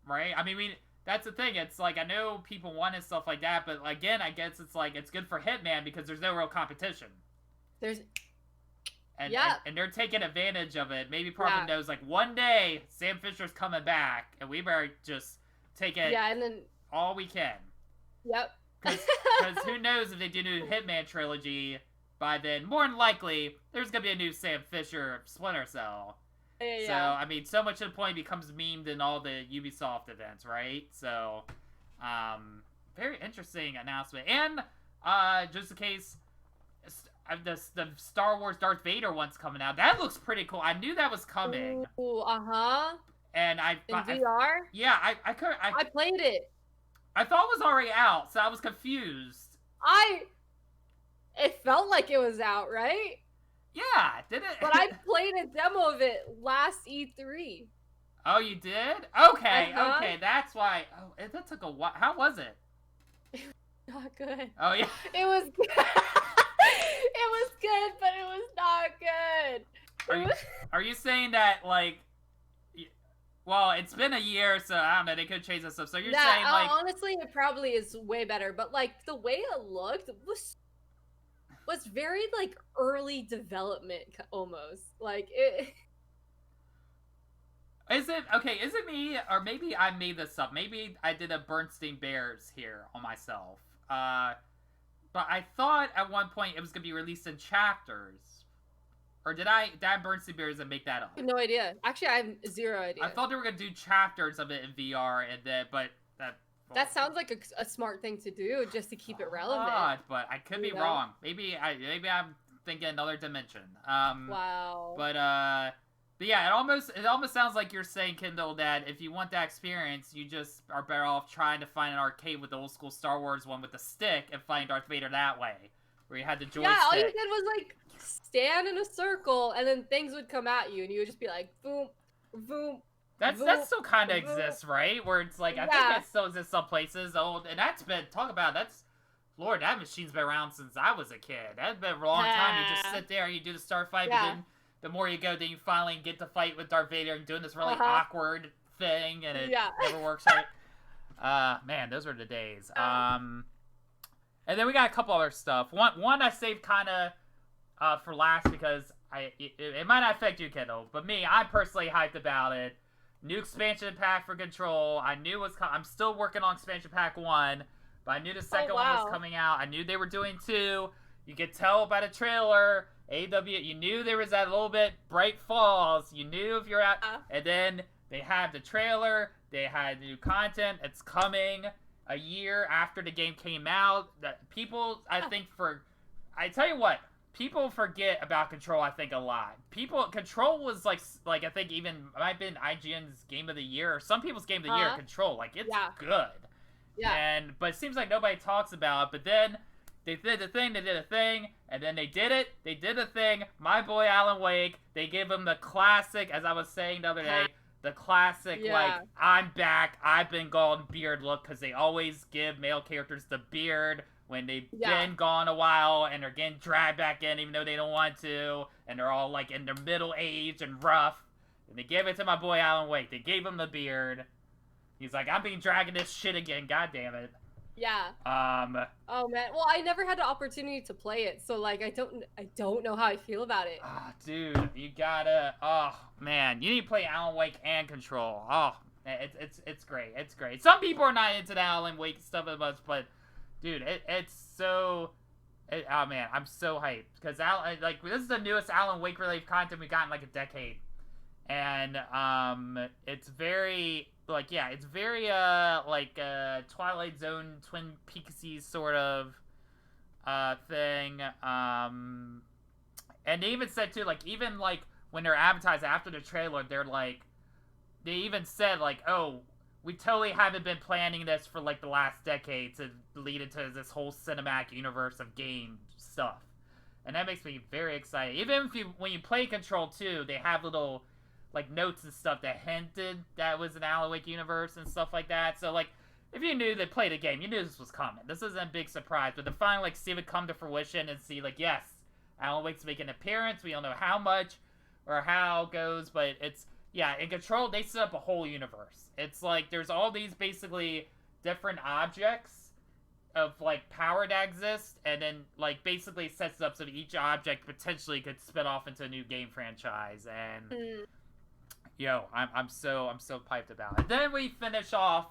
right? I mean, that's the thing. It's like, I know people wanted stuff like that, but again, I guess it's like, it's good for Hitman because there's no real competition. And they're taking advantage of it. Maybe part of it knows, like, one day Sam Fisher's coming back, and we better just take it and then all we can. Yep. Because who knows if they do a new Hitman trilogy by then. More than likely, there's going to be a new Sam Fisher Splinter Cell. Yeah. So, I mean, so much of the point becomes memed in all the Ubisoft events, right? So, very interesting announcement. And, just in case... the Star Wars Darth Vader one's coming out. That looks pretty cool. I knew that was coming. Ooh, And in VR? Yeah, I played it. I thought it was already out, so I was confused. It felt like it was out, right? Yeah, did it? But I played a demo of it last E3. Oh, you did? Okay, okay, that's why. Oh, that took a while. How was it? Not good. Oh, yeah. It was good. It was good, but it was not good. Are you saying that, like, well, it's been a year, so I don't know, they could change this up. So you're saying, like... honestly, it probably is way better, but, like, the way it looked was very, like, early development, almost. Like, it... Is it me, or maybe I made this up. Maybe I did a Bernstein Bears here on myself. But I thought at one point it was going to be released in chapters. Or did I Bernstein Bears and make that up? I have no idea. Actually, I have zero idea. I thought they were going to do chapters of it in VR, and then, but that sounds like a smart thing to do, just to keep it relevant. God, but I could be wrong. Maybe I'm thinking another dimension. Wow. But yeah, it almost sounds like you're saying, Kendall, that if you want that experience, you just are better off trying to find an arcade with the old school Star Wars one with the stick and find Darth Vader that way, where you had the joystick. Yeah, all you did was like stand in a circle, and then things would come at you, and you would just be like, boom, boom. That still kind of exists, right? Where it's like, I think that still exists some places. Oh, and that's been, Lord, that machine's been around since I was a kid. That's been a long time. You just sit there and you do the star fight, but then the more you go, then you finally get to fight with Darth Vader and doing this really awkward thing, and it never works right. Man, those were the days. And then we got a couple other stuff. One I saved kind of for last because it might not affect you, Kendall, but me, I'm personally hyped about it. New expansion pack for Control. I knew it was I'm still working on expansion pack 1, but I knew the second one was coming out. I knew they were doing 2. You could tell by the trailer. you knew there was that little bit Bright Falls. You knew if you're at, and then they had the trailer. They had new content. It's coming a year after the game came out. That people, I think, I tell you what, people forget about Control. I think a lot. Control was like I think even might have been IGN's Game of the Year or some people's Game of the Year. Control, like it's good. Yeah. But it seems like nobody talks about it. But then they did a thing, and then they did it. They did a thing. My boy Alan Wake. They gave him the classic, as I was saying the other day, the classic, like, I'm back, I've been gone beard look, because they always give male characters the beard when they've been gone a while, and they're getting dragged back in even though they don't want to, and they're all, like, in their middle age and rough. And they gave it to my boy Alan Wake. They gave him the beard. He's like, I'm being dragging this shit again. God damn it. Yeah. Oh man. Well, I never had the opportunity to play it, so like I don't know how I feel about it. Oh, dude, you gotta. Oh man, you need to play Alan Wake and Control. Oh, it's great. It's great. Some people are not into the Alan Wake stuff as much, but dude, it's so. Oh man, I'm so hyped because like this is the newest Alan Wake related content we've gotten in like a decade, and it's very like it's very like Twilight Zone Twin Peaksy sort of thing. And they even said too, like even like when they're advertised after the trailer, they're like they even said like, oh, we totally haven't been planning this for like the last decade to lead into this whole cinematic universe of game stuff, and that makes me very excited. Even if when you play Control 2, they have little like notes and stuff that hinted that was an Alan Wake universe and stuff like that. So like if you knew they played a game, you knew this was coming. This isn't a big surprise, but to finally like see it come to fruition and see like yes, Alan Wake's making an appearance. We don't know how much or how it goes, but it's yeah, in Control, they set up a whole universe. It's like there's all these basically different objects of like power that exist, and then like basically sets it up so that each object potentially could spin off into a new game franchise. And yo, I'm so hyped about it. Then we finish off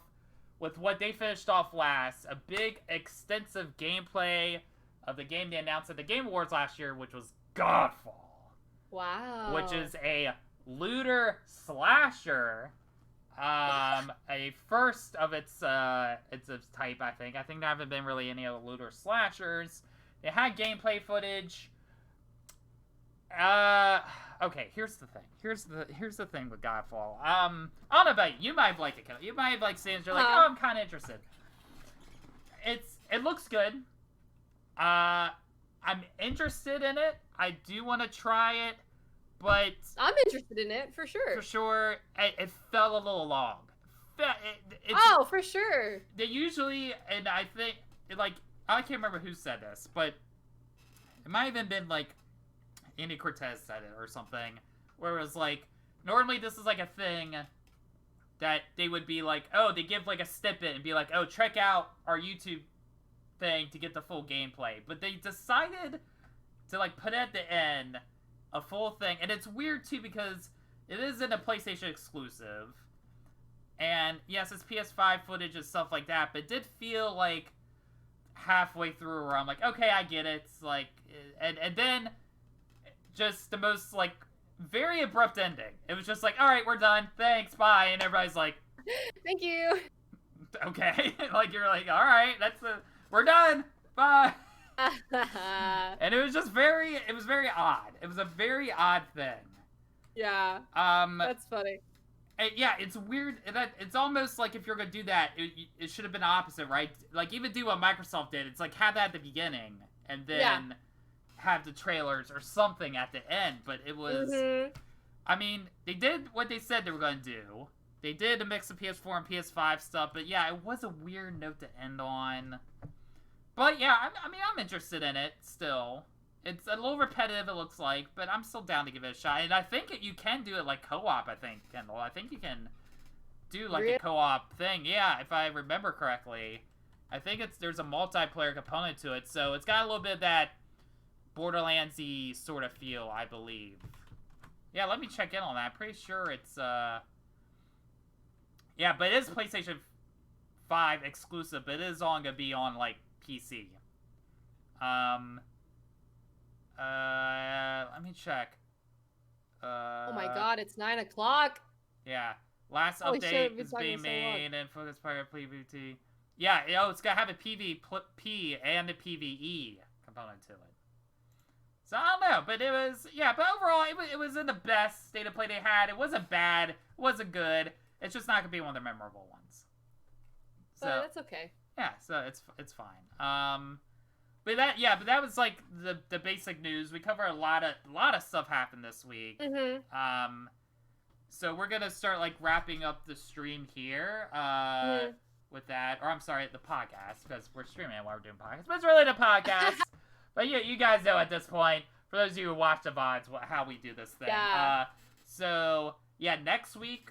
with what they finished off last, a big extensive gameplay of the game they announced at the Game Awards last year, which was Godfall. Wow. Which is a looter slasher, a first of its type. I think there haven't been really any other looter slashers. They had gameplay footage. Okay, here's the thing. Here's the thing with Godfall. I don't know about you. You might like it. You might like seeing it. You're like, oh, I'm kind of interested. It looks good. I'm interested in it. I do want to try it. But I'm interested in it for sure. For sure, it felt a little long. For sure. They usually, and I think, like, I can't remember who said this, but it might have even been like Andy Cortez said it or something, where it was like, normally this is like a thing that they would be like, oh, they give like a snippet and be like, oh, check out our YouTube thing to get the full gameplay. But they decided to like put at the end a full thing, and it's weird too because it isn't a PlayStation exclusive, and yes, it's PS5 footage and stuff like that, but it did feel like halfway through where I'm like, okay, I get it. It's like, and then just the most like very abrupt ending. It was just like, all right, we're done, thanks, bye, and everybody's like, thank you. Okay, like you're like, all right, we're done, bye. And it was just very odd. It was a very odd thing. Yeah. That's funny. Yeah, it's weird. It's almost like if you're gonna do that, it should have been opposite, right? Like even do what Microsoft did. It's like have that at the beginning and then have the trailers or something at the end. But it was. I mean, they did what they said they were gonna do. They did a mix of PS4 and PS5 stuff, but yeah, it was a weird note to end on. But yeah, I mean, I'm interested in it still. It's a little repetitive, it looks like, but I'm still down to give it a shot. And I think you can do it like co-op, I think, Kendall. I think you can do like a co-op thing. Yeah, if I remember correctly. I think there's a multiplayer component to it, so it's got a little bit of that Borderlands-y sort of feel, I believe. Yeah, let me check in on that. I'm pretty sure it's, yeah, but it is PlayStation 5 exclusive, but it is going to be on, like, PC. Let me check. Oh my god, it's 9 o'clock. Yeah. Last update is being made and focus part of PvP. Yeah, it's gonna have a PvP and a PvE component to it. So I don't know, but it was, yeah, but overall it was in the best state of play they had. It wasn't bad, it wasn't good. It's just not gonna be one of the memorable ones. So that's okay. Yeah, so it's fine. But that was like the basic news. We covered a lot of stuff happened this week. So we're gonna start like wrapping up the stream here. With that, or I'm sorry, the podcast, because we're streaming while we're doing podcasts, but it's really the podcast. But you guys know at this point, for those of you who watch the VODs, how we do this thing. Yeah. So yeah, next week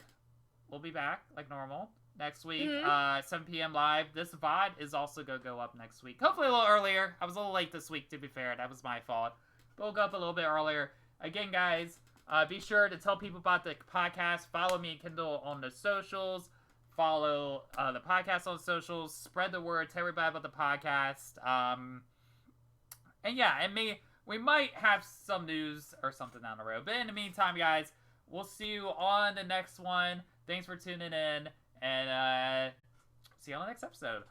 we'll be back like normal. next week, 7 p.m. live. This VOD is also going to go up next week. Hopefully a little earlier. I was a little late this week, to be fair. That was my fault. But we'll go up a little bit earlier. Again, guys, be sure to tell people about the podcast. Follow me and Kindle on the socials. Follow the podcast on the socials. Spread the word. Tell everybody about the podcast. And yeah, we might have some news or something down the road. But in the meantime, guys, we'll see you on the next one. Thanks for tuning in. And see you on the next episode.